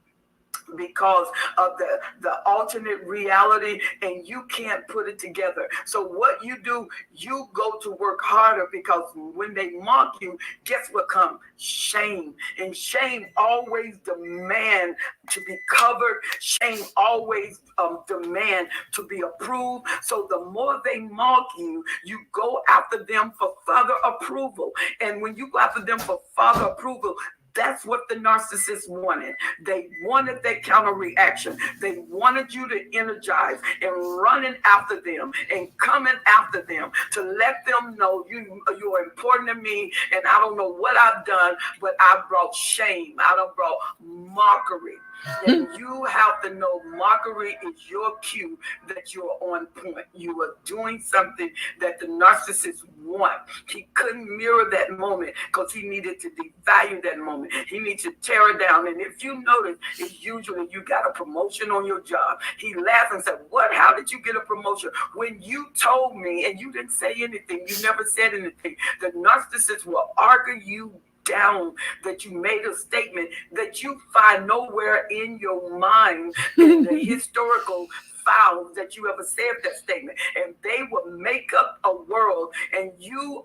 because of the alternate reality, and you can't put it together. So what you do, you go to work harder, because when they mock you, guess what comes? Shame. And shame always demand to be covered. Shame always demand to be approved. So the more they mock you, you go after them for further approval. And when you go after them for further approval, that's what the narcissist wanted. They wanted that counter reaction. They wanted you to energize and running after them and coming after them to let them know you're important to me, and I don't know what I've done, but I brought shame. I done brought mockery. And you have to know mockery is your cue that you're on point. You are doing something that the narcissist want. He couldn't mirror that moment because he needed to devalue that moment. He needs to tear it down. And if you notice, it's usually you got a promotion on your job. He laughed and said, what? How did you get a promotion? When you told me and you didn't say anything, you never said anything. The narcissist will argue you down that you made a statement that you find nowhere in your mind in the historical vows that you ever said that statement, and they will make up a world, and you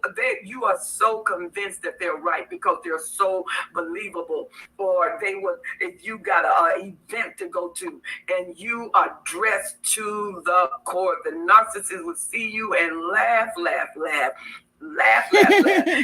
are so convinced that they're right because they're so believable. Or they would, if you got an event to go to and you are dressed to the core, the narcissist would see you and laugh,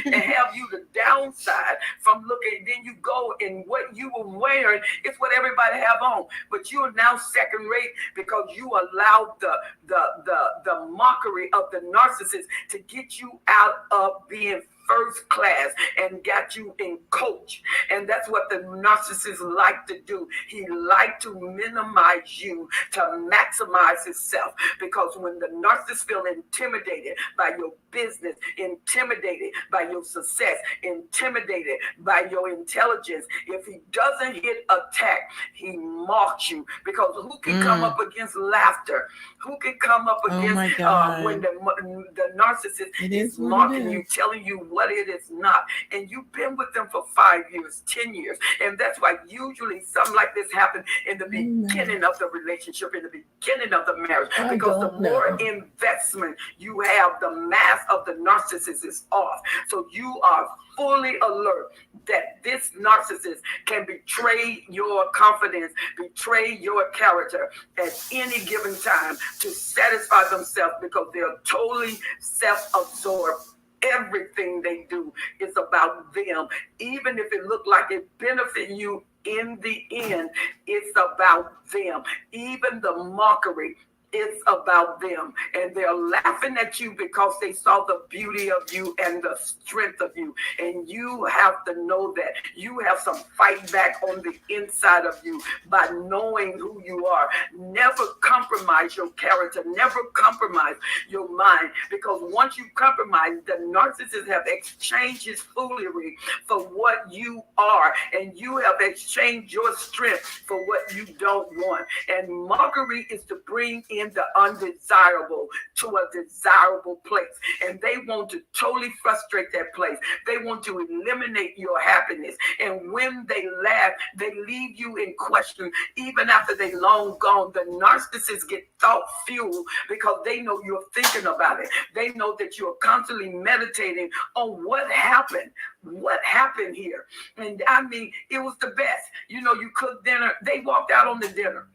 and have you the downside from looking. Then you go and what you were wearing is what everybody have on, but you are now second rate because you allowed the mockery of the narcissist to get you out of being first class and got you in coach. And that's what the narcissist like to do. He like to minimize you to maximize himself, because when the narcissist feel intimidated by your business, intimidated by your success, intimidated by your intelligence, if he doesn't hit attack, he mocks you, because who can come up against laughter? Who can come up against when the narcissist is mocking you, telling you what it is not, and you've been with them for 5 years, 10 years, and that's why usually something like this happens in the beginning of the relationship, in the beginning of the marriage, because the more investment you have, the mask of the narcissist is off. So you are fully alert that this narcissist can betray your confidence, betray your character at any given time to satisfy themselves, because they're totally self-absorbed. Everything they do is about them. Even if it looked like it benefit you in the end, it's about them. Even the mockery, it's about them. And they're laughing at you because they saw the beauty of you and the strength of you. And you have to know that you have some fight back on the inside of you by knowing who you are. Never compromise your character. Never compromise your mind, because once you compromise, the narcissist have exchanged his foolery for what you are, and you have exchanged your strength for what you don't want. And mockery is to bring in the undesirable to a desirable place, and they want to totally frustrate that place. They want to eliminate your happiness, and when they laugh, they leave you in question even after they long gone. The narcissists get thought fuel because they know you're thinking about it. They know that you're constantly meditating on what happened here. And I mean, it was the best. You know, you cooked dinner, they walked out on the dinner.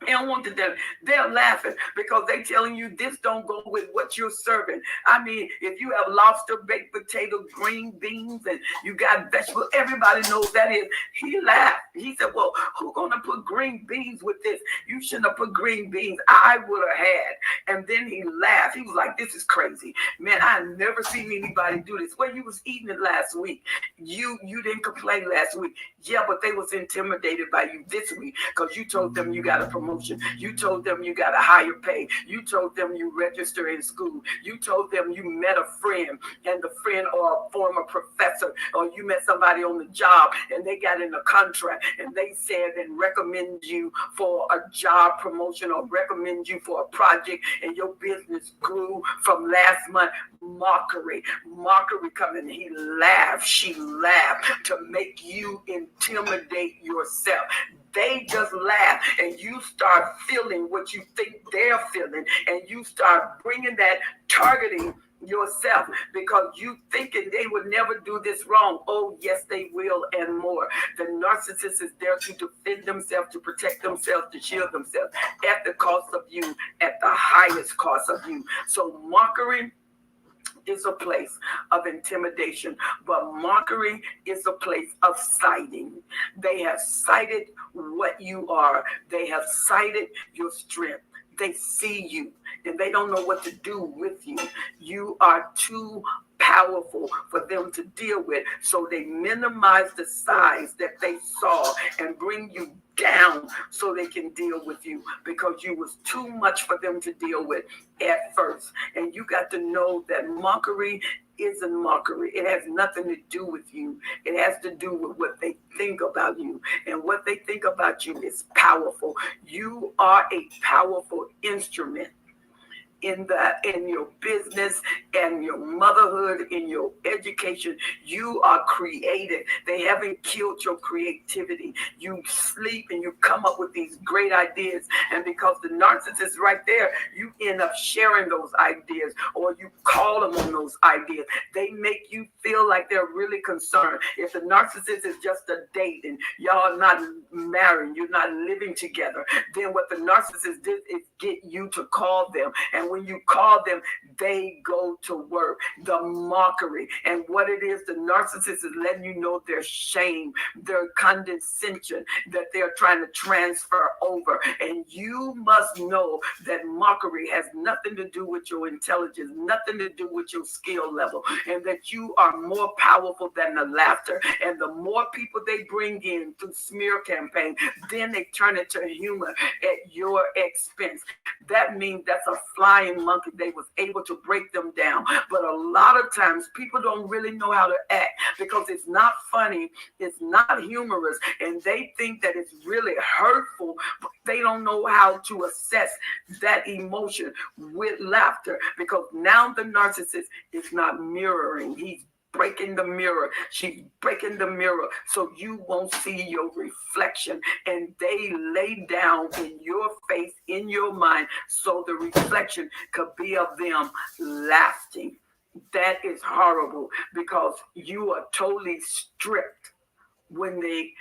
They don't want the dinner. They're laughing because they're telling you this don't go with what you're serving. I mean, if you have lobster, baked potato, green beans, and you got vegetables, everybody knows that is. He laughed. He said, well, who's going to put green beans with this? You shouldn't have put green beans. I would have had. And then he laughed. He was like, this is crazy. Man, I never seen anybody do this. Well, you was eating it last week. You didn't complain last week. Yeah, but they was intimidated by you this week because you told them you got a promotion. You told them you got a higher pay. You told them you register in school. You told them you met a friend, and the friend or a former professor, or you met somebody on the job and they got in a contract and they said and recommend you for a job promotion or recommend you for a project, and your business grew from last month. Mockery coming. He laughed. She laughed to make you intimidate yourself. They just laugh, and you start feeling what you think they're feeling, and you start bringing that targeting yourself because you thinking they would never do this wrong. Oh, yes, they will, and more. The narcissist is there to defend themselves, to protect themselves, to shield themselves at the cost of you, at the highest cost of you. So mockery is a place of intimidation, but mockery is a place of citing. They have cited what you are. They have cited your strength. They see you and they don't know what to do with you. You are too powerful for them to deal with. So they minimize the size that they saw and bring you down so they can deal with you because you was too much for them to deal with at first. And you got to know that mockery isn't mockery. It has nothing to do with you. It has to do with what they think about you. And what they think about you is powerful. You are a powerful instrument. in your business and your motherhood, in your education. You are creative. They haven't killed your creativity. You sleep and you come up with these great ideas. And because the narcissist is right there, you end up sharing those ideas, or you call them on those ideas. They make you feel like they're really concerned. If the narcissist is just a date and y'all are not married, you're not living together, then what the narcissist did is get you to call them. And when you call them, they go to work. The mockery. And what it is, the narcissist is letting you know their shame, their condescension, that they're trying to transfer over. And you must know that mockery has nothing to do with your intelligence, nothing to do with your skill level, and that you are more powerful than the laughter. And the more people they bring in through smear campaign, then they turn it to humor at your expense. That means that's a flying monkey. They was able to break them down. But a lot of times people don't really know how to act because it's not funny, it's not humorous, and they think that it's really hurtful, but they don't know how to assess that emotion with laughter, because now the narcissist is not mirroring. He's breaking the mirror. She's breaking the mirror so you won't see your reflection. And they lay down in your face, in your mind, so the reflection could be of them laughing. That is horrible, because you are totally stripped when they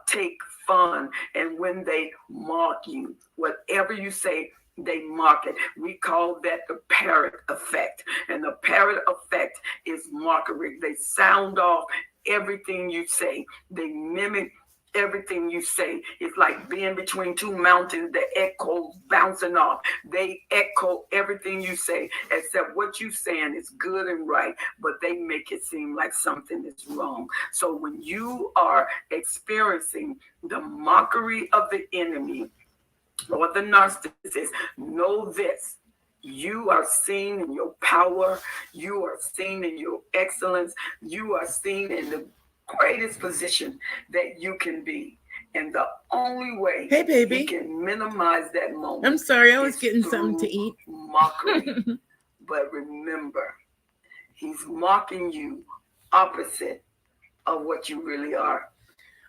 take fun and when they mock you. Whatever you say, they mock it. We call that the parrot effect. And the parrot effect is mockery. They sound off everything you say. They mimic everything you say. It's like being between two mountains, the echoes bouncing off. They echo everything you say, except what you're saying is good and right, but they make it seem like something is wrong. So when you are experiencing the mockery of the enemy or the narcissist, know this: you are seen in your power, you are seen in your excellence, you are seen in the greatest position that you can be. And the only way you can minimize that moment. I'm sorry, I was getting something to eat. Mockery. But remember, he's mocking you opposite of what you really are.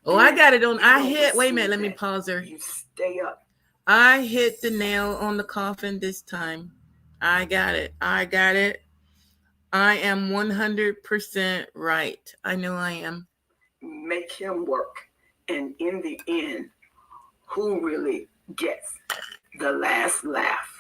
Oh, I got it on. Wait a minute, let me pause her. You stay up. I hit the nail on the coffin this time. I got it. I am 100% right. I know I am. Make him work. And in the end, who really gets the last laugh?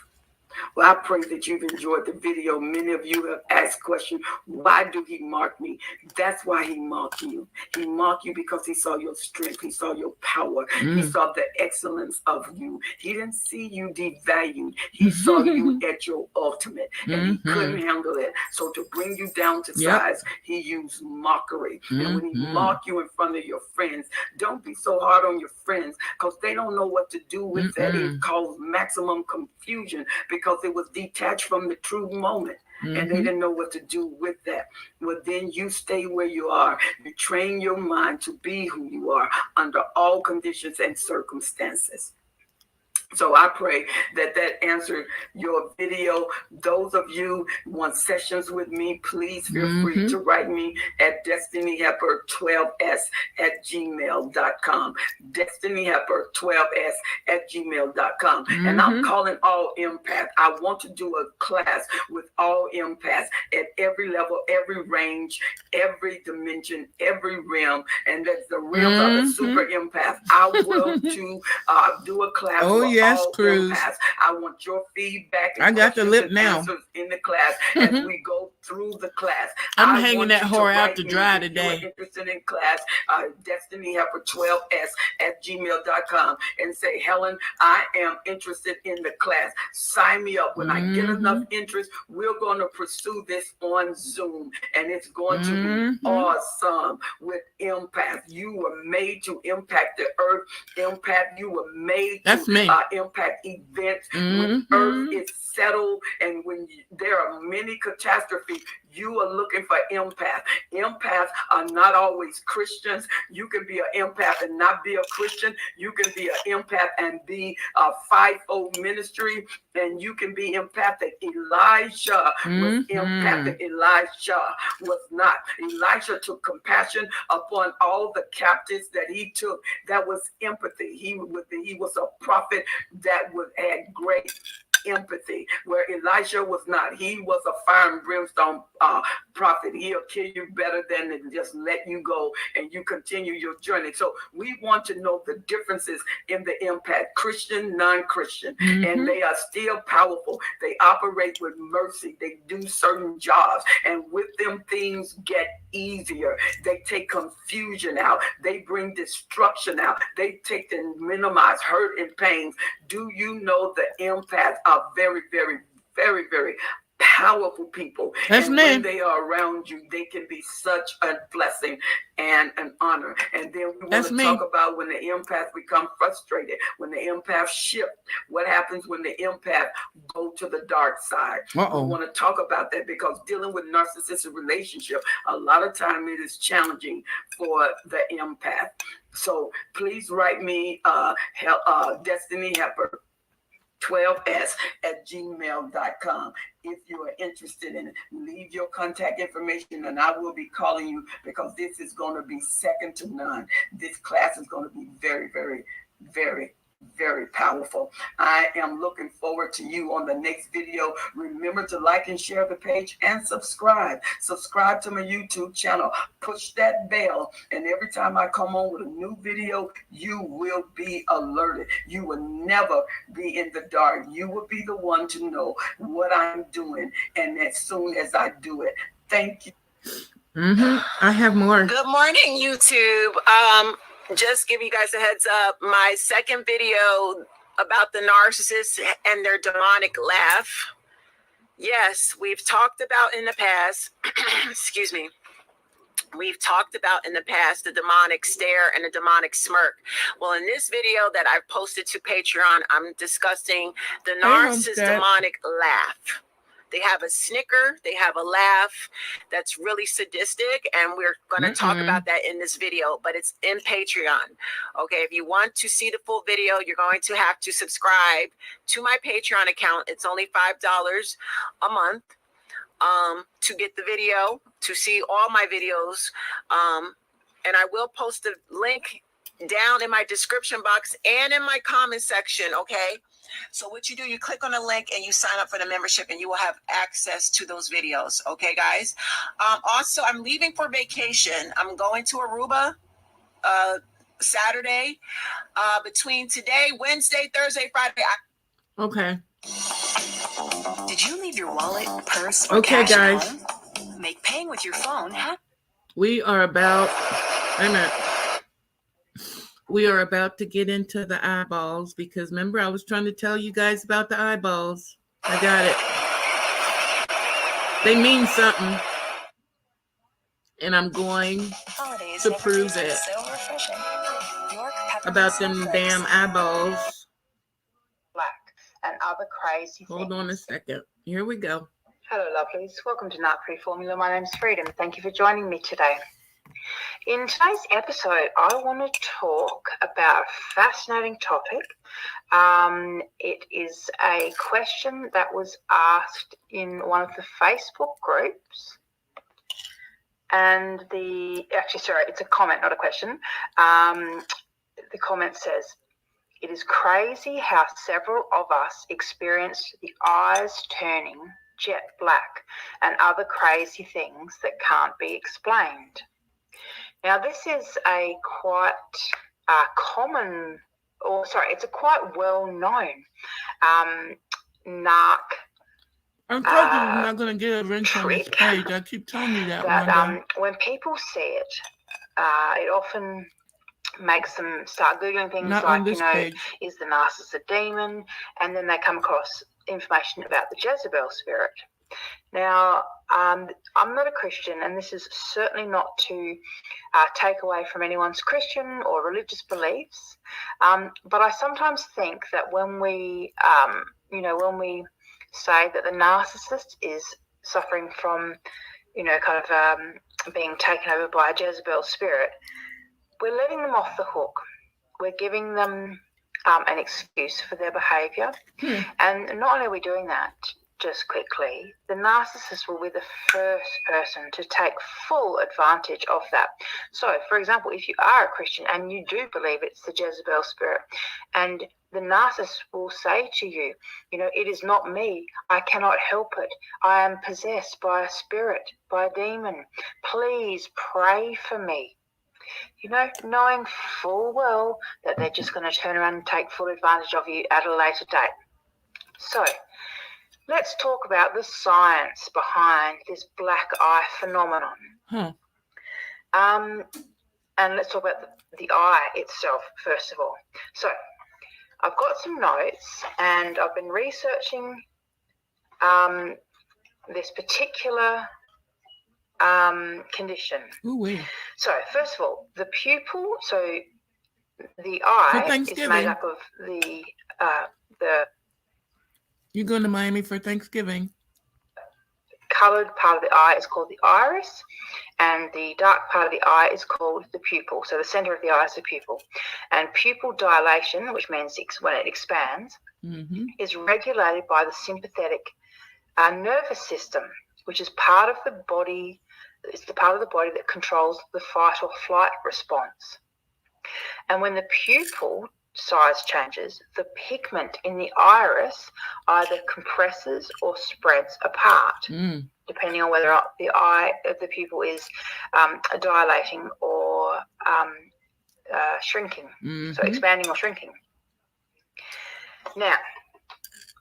Well, I pray that you've enjoyed the video. Many of you have asked questions, why do he mock me? That's why he mocked you. He mocked you because he saw your strength. He saw your power. He saw the excellence of you. He didn't see you devalued. He saw you at your ultimate, and he couldn't handle it. So to bring you down to size, he used mockery. And when he mocked you in front of your friends, don't be so hard on your friends, because they don't know what to do with that. It caused maximum confusion because it was detached from the true moment. And they didn't know what to do with that. Well, then you stay where you are. You train your mind to be who you are under all conditions and circumstances. So I pray that answered your video. Those of you who want sessions with me, please feel free to write me at destinyhepper12s@gmail.com. destinyhepper12s@gmail.com. And I'm calling all empaths. I want to do a class with all empaths at every level, every range, every dimension, every realm. And that's the realm of the super empath. I will do a class with yes, all Cruz. empaths. I want your feedback. I got the lip now. In the class as we go through the class. I'm hanging that whore out to dry today. If you're interested in class, destinyhepper12s@gmail.com and say, Helen, I am interested in the class. Sign me up. When I get enough interest, we're going to pursue this on Zoom, and it's going to be awesome with empath. You were made to impact the earth. Empath, you were made to impact events. When earth is settled, and when there are many catastrophes you. You are looking for empath. Empaths are not always Christians. You can be an empath and not be a Christian. You can be an empath and be a fivefold ministry, and you can be empathic. Elijah was empathic. Elijah was not. Elijah took compassion upon all the captives that he took. That was empathy. He was a prophet that had great empathy, where Elijah was not. He was a fire and brimstone prophet. He'll kill you better than just let you go and you continue your journey. So we want to know the differences in the empath, Christian, non-Christian, and they are still powerful. They operate with mercy. They do certain jobs, and with them things get easier. They take confusion out. They bring destruction out. They take and minimize hurt and pain. Do you know the empaths are very, very, very, very powerful people? That's and me. When they are around you, they can be such a blessing and an honor. And then we want to talk about when the empaths become frustrated, when the empaths shift. What happens when the empath go to the dark side? We want to talk about that, because dealing with narcissistic relationship, a lot of time it is challenging for the empath. So please write me Destiny Helper 12s@gmail.com if you are interested in it. Leave your contact information and I will be calling you, because this is going to be second to none. This class is going to be very, very, very, very powerful. I am looking forward to you on the next video. Remember to like and share the page and subscribe. Subscribe to my YouTube channel. Push that bell, and every time I come on with a new video, you will be alerted. You will never be in the dark. You will be the one to know what I'm doing, and as soon as I do it. Thank you. I have more. Good morning, YouTube. Just give you guys a heads up. My second video about the narcissists and their demonic laugh. Yes, we've talked about in the past, excuse me. We've talked about in the past the demonic stare and the demonic smirk. Well, in this video that I've posted to Patreon, I'm discussing the narcissist demonic laugh. They have a snicker, they have a laugh that's really sadistic, and we're going to talk about that in this video, but it's in Patreon. Okay, if you want to see the full video, you're going to have to subscribe to my Patreon account. It's only $5 a month to get the video, to see all my videos, and I will post the link down in my description box and in my comment section, okay? So what you do, you click on the link and you sign up for the membership, and you will have access to those videos. Okay, guys. Also, I'm leaving for vacation. I'm going to Aruba Saturday. Between today, Wednesday, Thursday, Friday. Okay. Did you leave your wallet, purse, or Okay, cash at guys. home? Make paying with your phone happen. We are about, wait a minute. We are about to get into the eyeballs, because remember I was trying to tell you guys about the eyeballs. I got it. They mean something. And I'm going to prove it. About them damn eyeballs. Black and other crazy Hold on a second. Here we go. Hello, lovelies. Welcome to Nut Free Formula. My name's Freedom. Thank you for joining me today. In today's episode, I want to talk about a fascinating topic. It is a question that was asked in one of the Facebook groups. And it's a comment, not a question. The comment says, "It is crazy how several of us experienced the eyes turning jet black and other crazy things that can't be explained." Now, this is a quite common, it's a quite well-known narc. I'm told you you're not going to get a wrench on this page. I keep telling you that one day. When people see it, it often makes them start Googling things like, is the narcissist a demon? And then they come across information about the Jezebel spirit. Now, I'm not a Christian, and this is certainly not to take away from anyone's Christian or religious beliefs. But I sometimes think that when we say that the narcissist is suffering from, kind of being taken over by a Jezebel spirit, we're letting them off the hook. We're giving them an excuse for their behavior. And not only are we doing that, just quickly, the narcissist will be the first person to take full advantage of that. So, for example, if you are a Christian and you do believe it's the Jezebel spirit, and the narcissist will say to you, it is not me. I cannot help it. I am possessed by a spirit, by a demon. Please pray for me. Knowing full well that they're just going to turn around and take full advantage of you at a later date. So, let's talk about the science behind this black eye phenomenon. And let's talk about the eye itself, first of all. So, I've got some notes, and I've been researching this particular condition. So, first of all, the pupil, so the eye is made up of the You're going to Miami for Thanksgiving. Coloured part of the eye is called the iris, and the dark part of the eye is called the pupil. So the centre of the eye is the pupil. And pupil dilation, which means when it expands, is regulated by the sympathetic nervous system, which is part of the body. It's the part of the body that controls the fight or flight response. And when the pupil size changes, the pigment in the iris either compresses or spreads apart, depending on whether the eye of the pupil is dilating or shrinking, so expanding or shrinking. Now,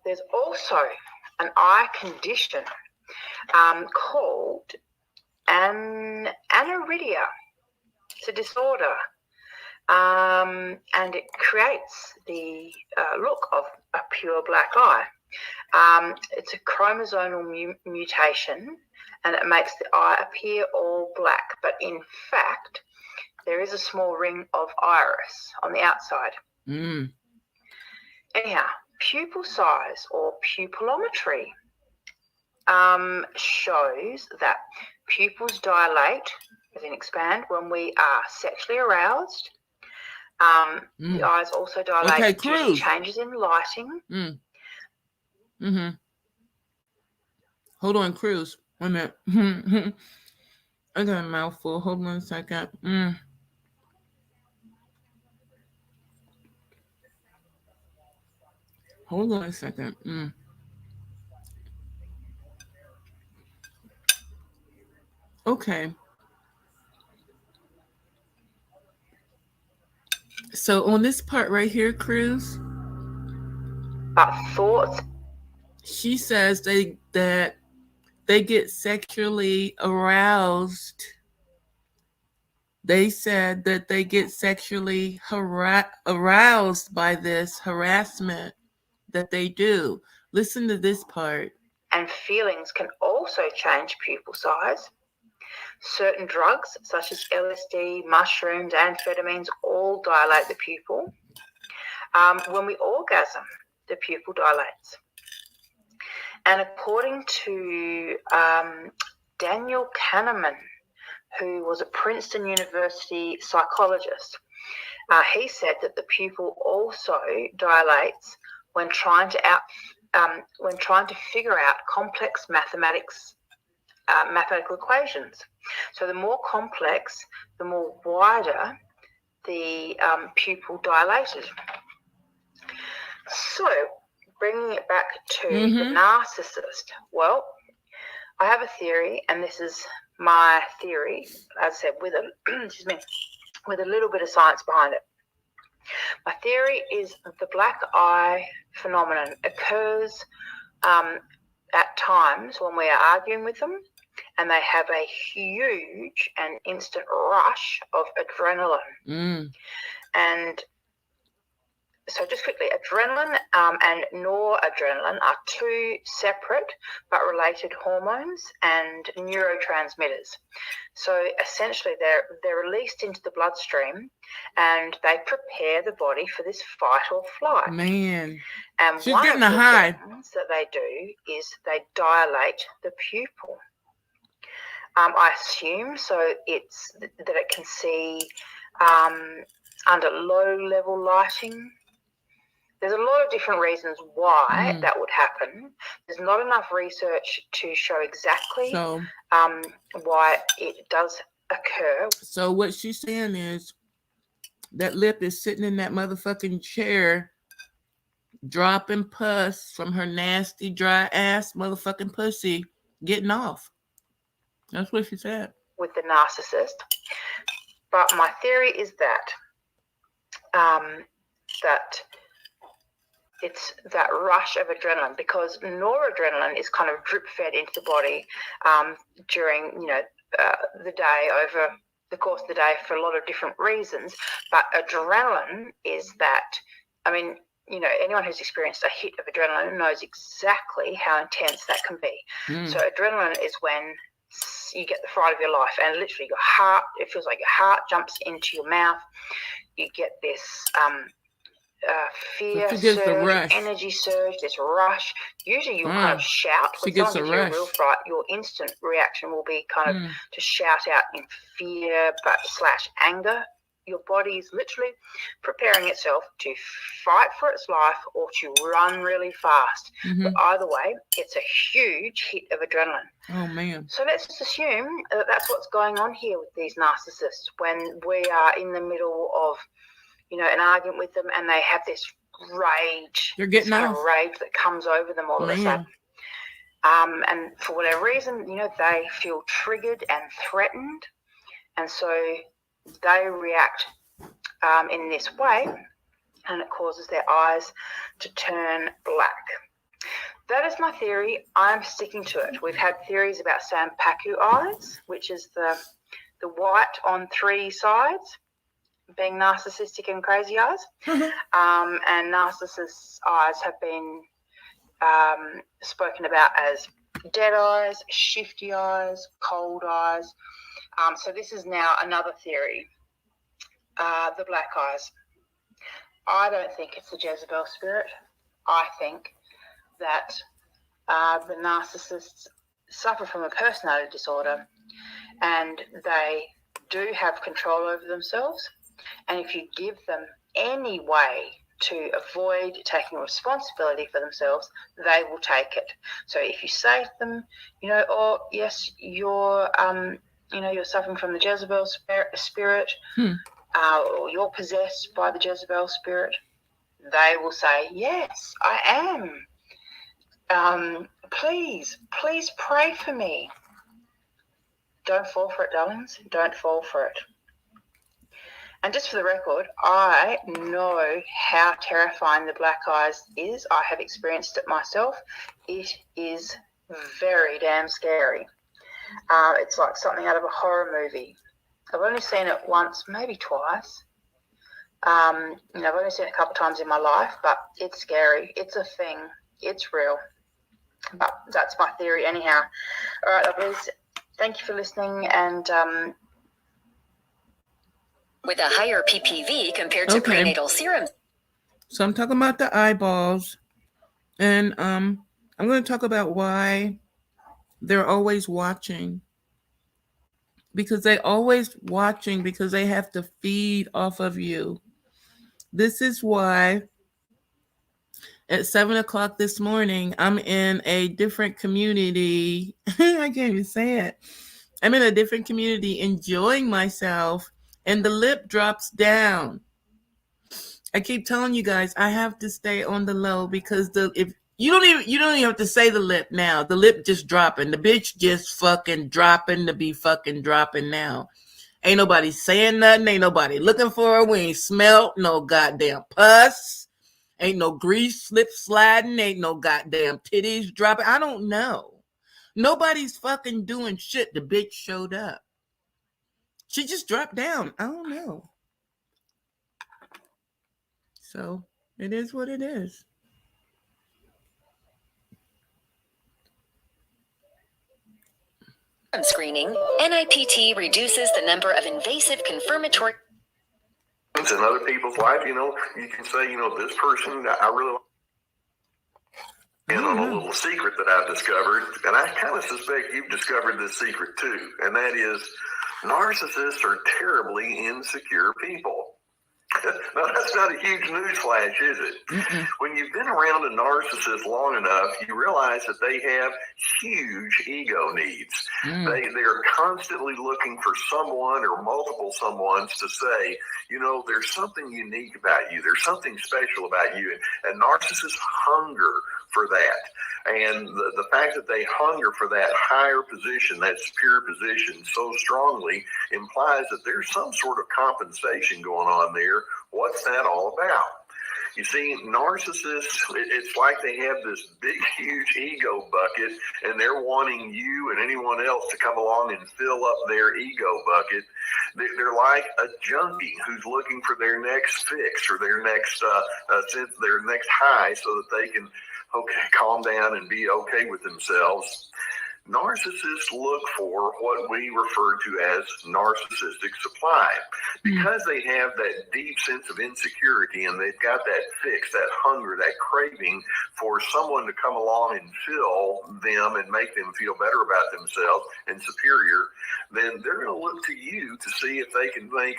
there's also an eye condition called aniridia. It's a disorder. And it creates the look of a pure black eye. It's a chromosomal mutation, and it makes the eye appear all black. But in fact, there is a small ring of iris on the outside. Anyhow, pupil size or pupillometry shows that pupils dilate, as in expand, when we are sexually aroused. The eyes also dilate due to changes in lighting. Hold on, Cruz. 1 minute. I got a mouthful. Hold on a second. Hold on a second. Okay. So on this part right here, Cruz, thoughts. She says that they get sexually aroused. They said that they get sexually aroused by this harassment that they do. Listen to this part. And feelings can also change pupil size. Certain drugs, such as LSD, mushrooms, amphetamines, all dilate the pupil. When we orgasm, the pupil dilates. And according to Daniel Kahneman, who was a Princeton University psychologist, he said that the pupil also dilates when trying to figure out complex mathematical equations. So the more complex, the more wider the pupil dilated. So bringing it back to the narcissist, well, I have a theory, and this is my theory, as I said, with a little bit of science behind it. My theory is the black eye phenomenon occurs at times when we are arguing with them, and they have a huge and instant rush of adrenaline. And so just quickly, adrenaline and noradrenaline are two separate but related hormones and neurotransmitters. So essentially they're released into the bloodstream, and they prepare the body for this fight or flight. Man. And She's one getting of a the high. things that they do is they dilate the pupil. I assume so. It's that it can see under low level lighting. There's a lot of different reasons why that would happen. There's not enough research to show exactly So, why it does occur. so what she's saying is that lip is sitting in that motherfucking chair, dropping pus from her nasty, dry ass motherfucking pussy, getting off. That's what she said. With the narcissist. But my theory is that that it's that rush of adrenaline, because noradrenaline is kind of drip fed into the body during the day, over the course of the day, for a lot of different reasons. But adrenaline is that, I mean, anyone who's experienced a hit of adrenaline knows exactly how intense that can be. So adrenaline is when you get the fright of your life, and literally your heart, it feels like your heart jumps into your mouth. You get this fear surge, energy surge, this rush. Usually you'll kind of shout. When someone gives you a real fright, your instant reaction will be kind of to shout out in fear / anger. Your body is literally preparing itself to fight for its life or to run really fast. But either way, it's a huge hit of adrenaline. Oh, man. So let's just assume that that's what's going on here with these narcissists when we are in the middle of, an argument with them, and they have this rage. They're getting this kind off. of rage that comes over them all of a sudden. And for whatever reason, they feel triggered and threatened. And so they react in this way, and it causes their eyes to turn black. That is my theory. I'm sticking to it. We've had theories about Sampaku eyes, which is the white on 3 sides, being narcissistic and crazy eyes. And narcissists' eyes have been spoken about as dead eyes, shifty eyes, cold eyes. So this is now another theory, the black eyes. I don't think it's the Jezebel spirit. I think that the narcissists suffer from a personality disorder, and they do have control over themselves. And if you give them any way to avoid taking responsibility for themselves, they will take it. So if you say to them, oh yes, you're suffering from the Jezebel spirit, or you're possessed by the Jezebel spirit, they will say, yes, I am. Please pray for me. Don't fall for it, darlings. Don't fall for it. And just for the record, I know how terrifying the black eyes is. I have experienced it myself. It is very damn scary. It's like something out of a horror movie. I've only seen it once, maybe twice. I've only seen it a couple of times in my life, but it's scary. It's a thing. It's real. But that's my theory anyhow. All right, lovelies. Thank you for listening, and with a higher PPV compared to prenatal serum. So I'm talking about the eyeballs, and I'm going to talk about why they're always watching. Because they're always watching because they have to feed off of you. This is why at 7 o'clock this morning, I'm in a different community. I can't even say it. I'm in a different community enjoying myself, and the lip drops down. I keep telling you guys, I have to stay on the low because if you don't even have to say the lip now. The lip just dropping. The bitch just fucking dropping to be fucking dropping now. Ain't nobody saying nothing. Ain't nobody looking for her. We ain't smelt no goddamn pus. Ain't no grease slip sliding. Ain't no goddamn titties dropping. I don't know. Nobody's fucking doing shit. The bitch showed up. She just dropped down. I don't know. So it is what it is. Screening, NIPT reduces the number of invasive confirmatory. And other people's life, you can say, this person, I really on a little secret that I've discovered, and I kind of suspect you've discovered this secret too, and that is narcissists are terribly insecure people. Now, that's not a huge newsflash, is it? When you've been around a narcissist long enough, you realize that they have huge ego needs. They're constantly looking for someone or multiple someones to say, you know, there's something unique about you. There's something special about you. And narcissists hunger for that. And the fact that they hunger for that higher position, that superior position so strongly implies that there's some sort of compensation going on there. What's that all about? You see, narcissists, it's like they have this big, huge ego bucket, and they're wanting you and anyone else to come along and fill up their ego bucket. They're like a junkie who's looking for their next fix or their next high so that they can calm down and be okay with themselves. Narcissists look for what we refer to as narcissistic supply. Because they have that deep sense of insecurity and they've got that fix, that hunger, that craving for someone to come along and fill them and make them feel better about themselves and superior, then they're going to look to you to see if they can think,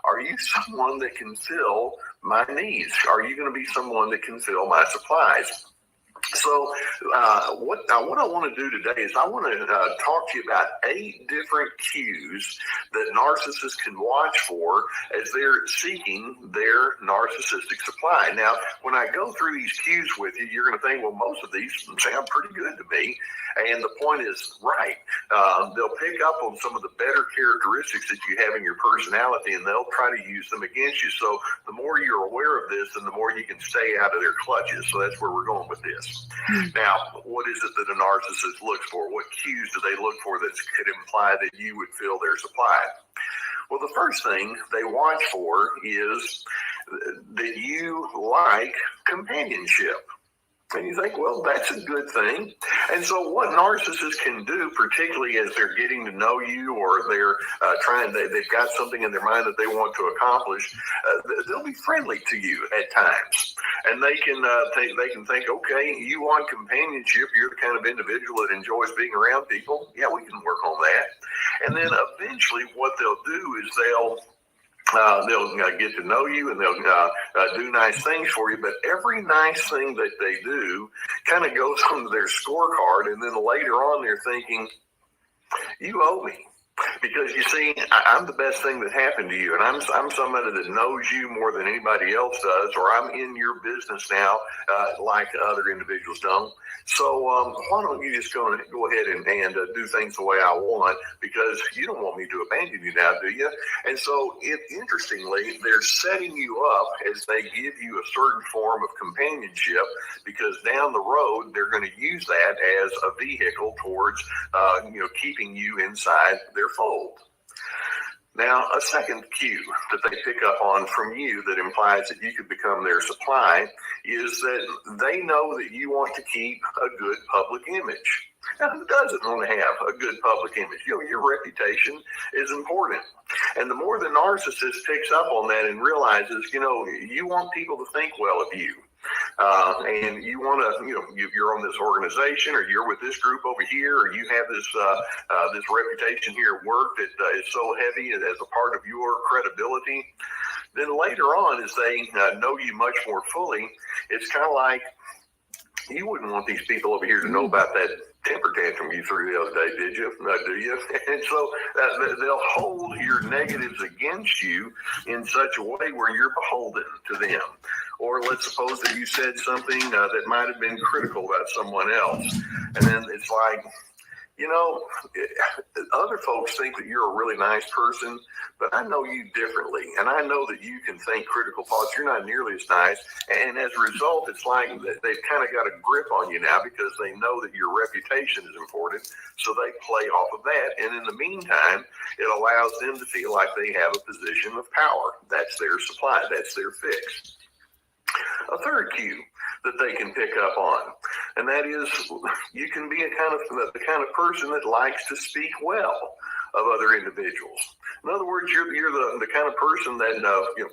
are you someone that can fill my needs? Are you going to be someone that can fill my supplies? So what I want to do today is I want to talk to you about 8 different cues that narcissists can watch for as they're seeking their narcissistic supply. Now, when I go through these cues with you, you're going to think, well, most of these sound pretty good to me. And the point is, right, they'll pick up on some of the better characteristics that you have in your personality, and they'll try to use them against you. So the more you're aware of this, then the more you can stay out of their clutches. So that's where we're going with this. Now, what is it that a narcissist looks for? What cues do they look for that could imply that you would fill their supply? Well, the first thing they watch for is that you like companionship. And you think, well, that's a good thing. And so what narcissists can do, particularly as they're getting to know you or they're they've got something in their mind that they want to accomplish, they'll be friendly to you at times. And they can think, okay, you want companionship. You're the kind of individual that enjoys being around people. Yeah, we can work on that. And then eventually what they'll do is they'll get to know you and they'll do nice things for you. But every nice thing that they do kind of goes onto their scorecard. And then later on, they're thinking, you owe me. Because you see, I'm the best thing that happened to you, and I'm somebody that knows you more than anybody else does, or I'm in your business now, like other individuals don't. So why don't you just go ahead and do things the way I want, because you don't want me to abandon you now, do you? And so, interestingly, they're setting you up as they give you a certain form of companionship, because down the road they're going to use that as a vehicle towards keeping you inside their fold. Now, a second cue that they pick up on from you that implies that you could become their supply is that they know that you want to keep a good public image. Now, who doesn't want to have a good public image? Your reputation is important. And the more the narcissist picks up on that and realizes, you want people to think well of you. And you want to, you're on this organization, or you're with this group over here, or you have this this reputation here at work that is so heavy as a part of your credibility. Then later on, as they know you much more fully, it's kind of like you wouldn't want these people over here to know about that temper tantrum you threw the other day, did you? Do you? And so they'll hold your negatives against you in such a way where you're beholden to them. Or let's suppose that you said something that might have been critical about someone else. And then it's like, other folks think that you're a really nice person, but I know you differently. And I know that you can think critical thoughts. You're not nearly as nice. And as a result, it's like they've kind of got a grip on you now because they know that your reputation is important. So they play off of that. And in the meantime, it allows them to feel like they have a position of power. That's their supply. That's their fix. A third cue that they can pick up on. and that is you can be the kind of person that likes to speak well of other individuals. In other words, you're the kind of person that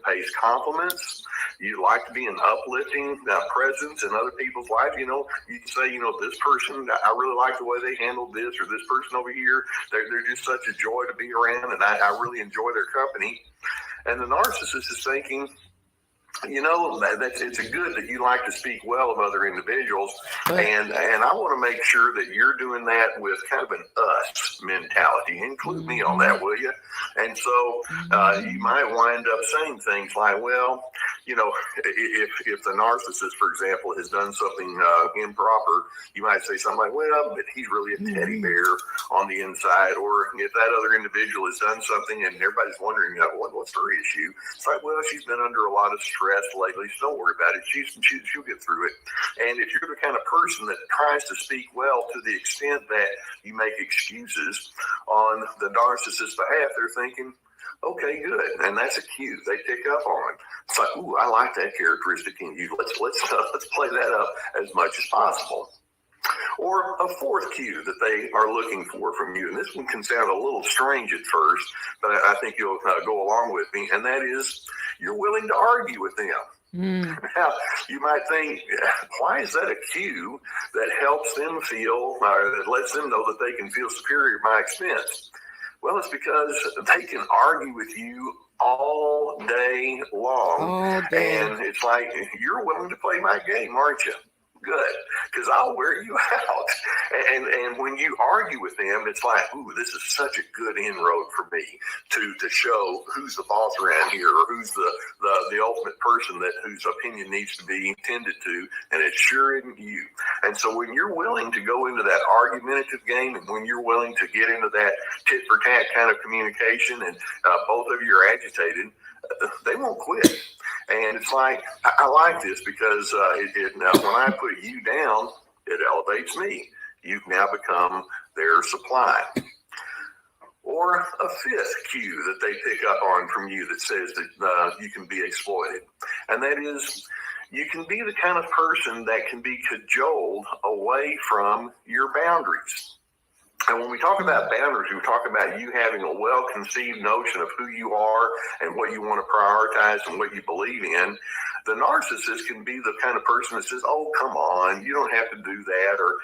pays compliments. You like to be an uplifting presence in other people's lives. You can say, this person, I really like the way they handled this, or this person over here, they're just such a joy to be around, and I really enjoy their company. And the narcissist is thinking, it's good that you like to speak well of other individuals, and I want to make sure that you're doing that with kind of an us mentality. Include me on that, will you? And so you might wind up saying things like, well, if the narcissist, for example, has done something improper, you might say something like, well, but he's really a teddy bear on the inside. Or if that other individual has done something and everybody's wondering, what's her issue? It's like, well, she's been under a lot of stress lately, so don't worry about it. She'll get through it. And if you're the kind of person that tries to speak well to the extent that you make excuses on the narcissist's behalf, they're thinking, okay, good. And that's a cue they pick up on. It's like, ooh, I like that characteristic in you. Let's play that up as much as possible. Or a fourth cue that they are looking for from you. And this one can sound a little strange at first, but I think you'll go along with me. And that is, you're willing to argue with them. Now, you might think, why is that a cue that helps them feel, or that lets them know that they can feel superior at my expense? Well, it's because they can argue with you all day long. All day. And it's like, you're willing to play my game, aren't you? Good, because I'll wear you out. And when you argue with them, it's like, ooh, this is such a good inroad for me to show who's the boss around here, or who's the ultimate person whose opinion needs to be tended to, and it sure isn't you. And so when you're willing to go into that argumentative game, and when you're willing to get into that tit for tat kind of communication, and both of you are agitated, they won't quit. And it's like, I like this because now when I put you down, it elevates me. You've now become their supply. Or a fifth cue that they pick up on from you that says that you can be exploited. And that is, you can be the kind of person that can be cajoled away from your boundaries. And when we talk about boundaries, we talk about you having a well-conceived notion of who you are and what you want to prioritize and what you believe in. The narcissist can be the kind of person that says, oh, come on, you don't have to do that, or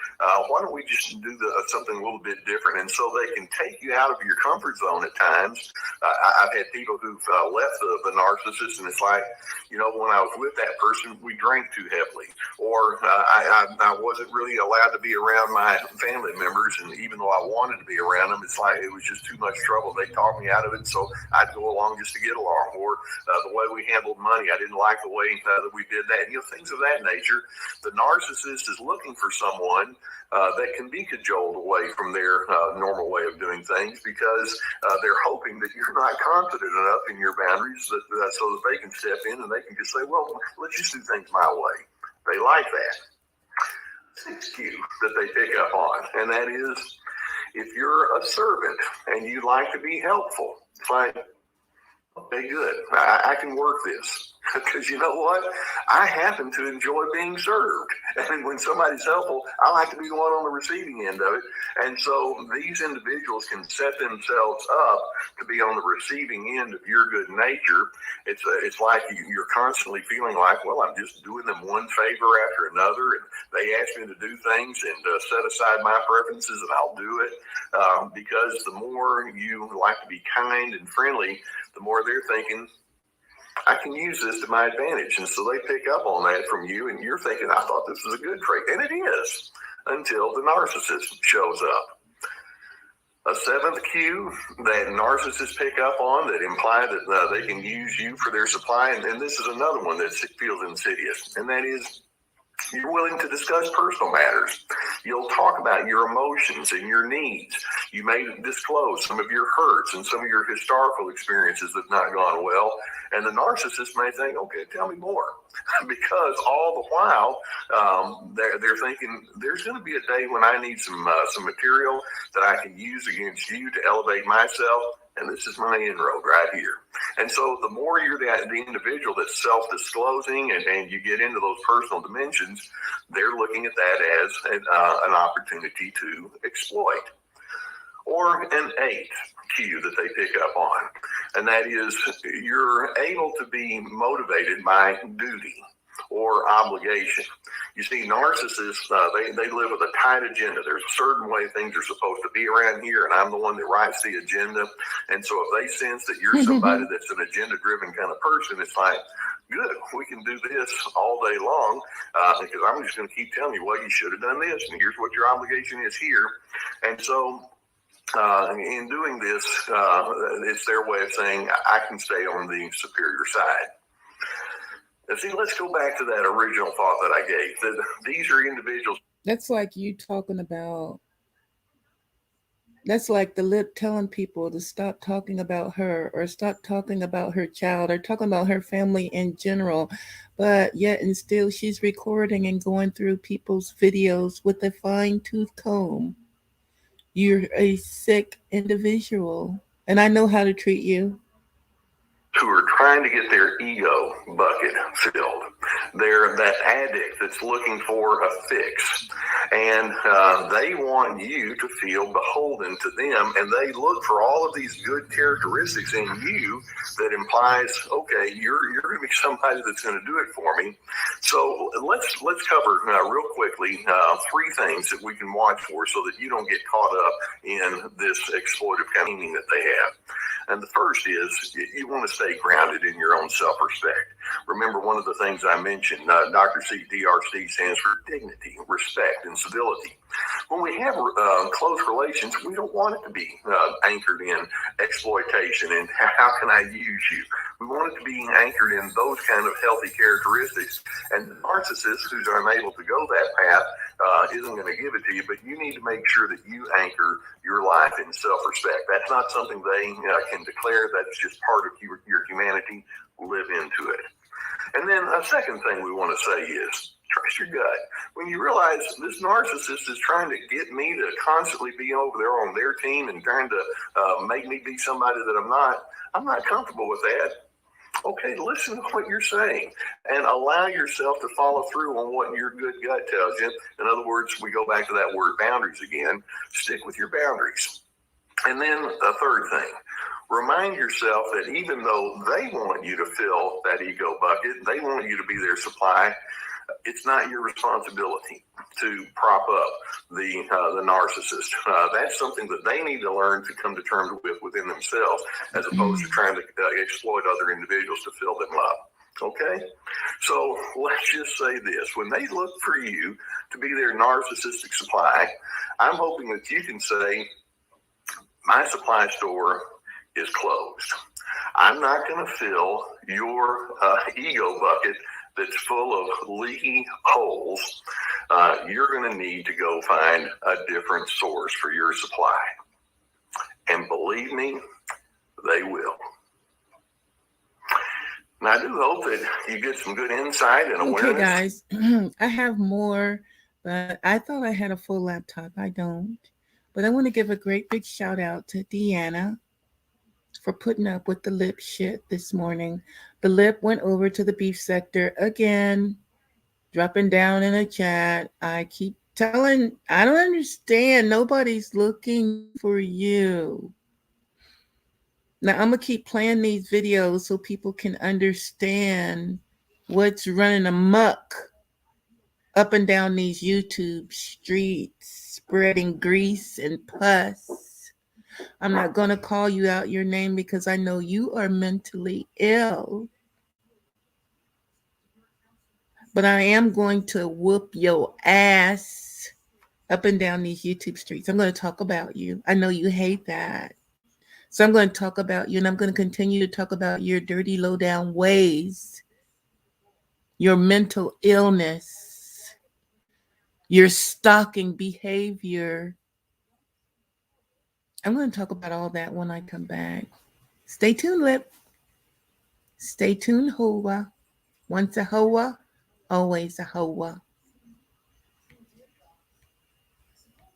why don't we just do something a little bit different? And so they can take you out of your comfort zone at times. I've had people who've left the narcissist, and it's like, when I was with that person, we drank too heavily, or I wasn't really allowed to be around my family members, and even though I wanted to be around them, it's like it was just too much trouble. They talked me out of it, so I'd go along just to get along. Or the way we handled money, I didn't like the way that we did that. Things of that nature. The narcissist is looking for someone that can be cajoled away from their normal way of doing things, because they're hoping that you're not confident enough in your boundaries so that they can step in and they can just say, well, let's just do things my way. They like that. Sixth cue that they pick up on, and that is, if you're a servant and you like to be helpful, it's like, okay, good. I can work this. Because you know what? I happen to enjoy being served. And when somebody's helpful, I like to be the one on the receiving end of it. And so these individuals can set themselves up to be on the receiving end of your good nature. It's like you're constantly feeling like, well, I'm just doing them one favor after another. And they ask me to do things and set aside my preferences, and I'll do it. Because the more you like to be kind and friendly, the more they're thinking, I can use this to my advantage. And so they pick up on that from you, and you're thinking, I thought this was a good trait. And it is, until the narcissist shows up. A seventh cue that narcissists pick up on that imply that they can use you for their supply, and this is another one that feels insidious, and that is, you're willing to discuss personal matters. You'll talk about your emotions and your needs. You may disclose some of your hurts and some of your historical experiences that have not gone well. And the narcissist may think, okay, tell me more. Because all the while, they're thinking, there's going to be a day when I need some material that I can use against you to elevate myself. And this is my inroad right here. And so the more you're the individual that's self-disclosing and you get into those personal dimensions, they're looking at that as an opportunity to exploit. Or an 8 cue that they pick up on, and that is you're able to be motivated by duty or obligation. You see, narcissists, they live with a tight agenda. There's a certain way things are supposed to be around here, and I'm the one that writes the agenda. And so if they sense that you're somebody that's an agenda-driven kind of person, it's like, good, we can do this all day long because I'm just going to keep telling you, well, you should have done this, and here's what your obligation is here. And so in doing this, it's their way of saying, I can stay on the superior side. And see, let's go back to that original thought that I gave, that these are individuals. That's like you talking about, that's like the lip telling people to stop talking about her or stop talking about her child or talking about her family in general. But yet and still she's recording and going through people's videos with a fine-tooth comb. You're a sick individual, and I know how to treat you. Who are trying to get their ego bucket filled. They're that addict that's looking for a fix. And they want you to feel beholden to them, and they look for all of these good characteristics in you that implies, okay, you're going to be somebody that's going to do it for me. So let's cover real quickly 3 things that we can watch for so that you don't get caught up in this exploitive kind of meaning that they have. And the first is you want to stay grounded in your own self-respect. Remember, one of the things I mentioned, Dr. DRC stands for dignity, respect, and civility. When we have close relations, we don't want it to be anchored in exploitation and how can I use you? We want it to be anchored in those kind of healthy characteristics. And the narcissist who's unable to go that path isn't going to give it to you, but you need to make sure that you anchor your life in self-respect. That's not something they can declare. That's just part of your humanity. Live into it. And then a second thing we want to say is trust your gut. When you realize this narcissist is trying to get me to constantly be over there on their team and trying to make me be somebody that I'm not comfortable with that. Okay, listen to what you're saying and allow yourself to follow through on what your good gut tells you. In other words, we go back to that word boundaries again. Stick with your boundaries. And then a third thing, remind yourself that even though they want you to fill that ego bucket, they want you to be their supply, it's not your responsibility to prop up the narcissist. That's something that they need to learn to come to terms with within themselves, as opposed to trying to exploit other individuals to fill them up. Okay? So let's just say this. When they look for you to be their narcissistic supply, I'm hoping that you can say, my supply store is closed. I'm not going to fill your ego bucket that's full of leaky holes. You're going to need to go find a different source for your supply. And believe me, they will. And I do hope that you get some good insight and awareness. Okay, guys, I have more, but I thought I had a full laptop. I don't. But I want to give a great big shout out to Deanna for putting up with the lip shit this morning. The lip went over to the beef sector again, dropping down in a chat. I keep telling, I don't understand. Nobody's looking for you. Now, I'm going to keep playing these videos so people can understand what's running amok up and down these YouTube streets, spreading grease and pus. I'm not going to call you out your name because I know you are mentally ill. But I am going to whoop your ass up and down these YouTube streets. I'm going to talk about you. I know you hate that. So I'm going to talk about you, and I'm going to continue to talk about your dirty, low-down ways, your mental illness, your stalking behavior. I'm going to talk about all that when I come back. Stay tuned, Lip. Stay tuned, Hoa. Once a Hoa, always a Hoa.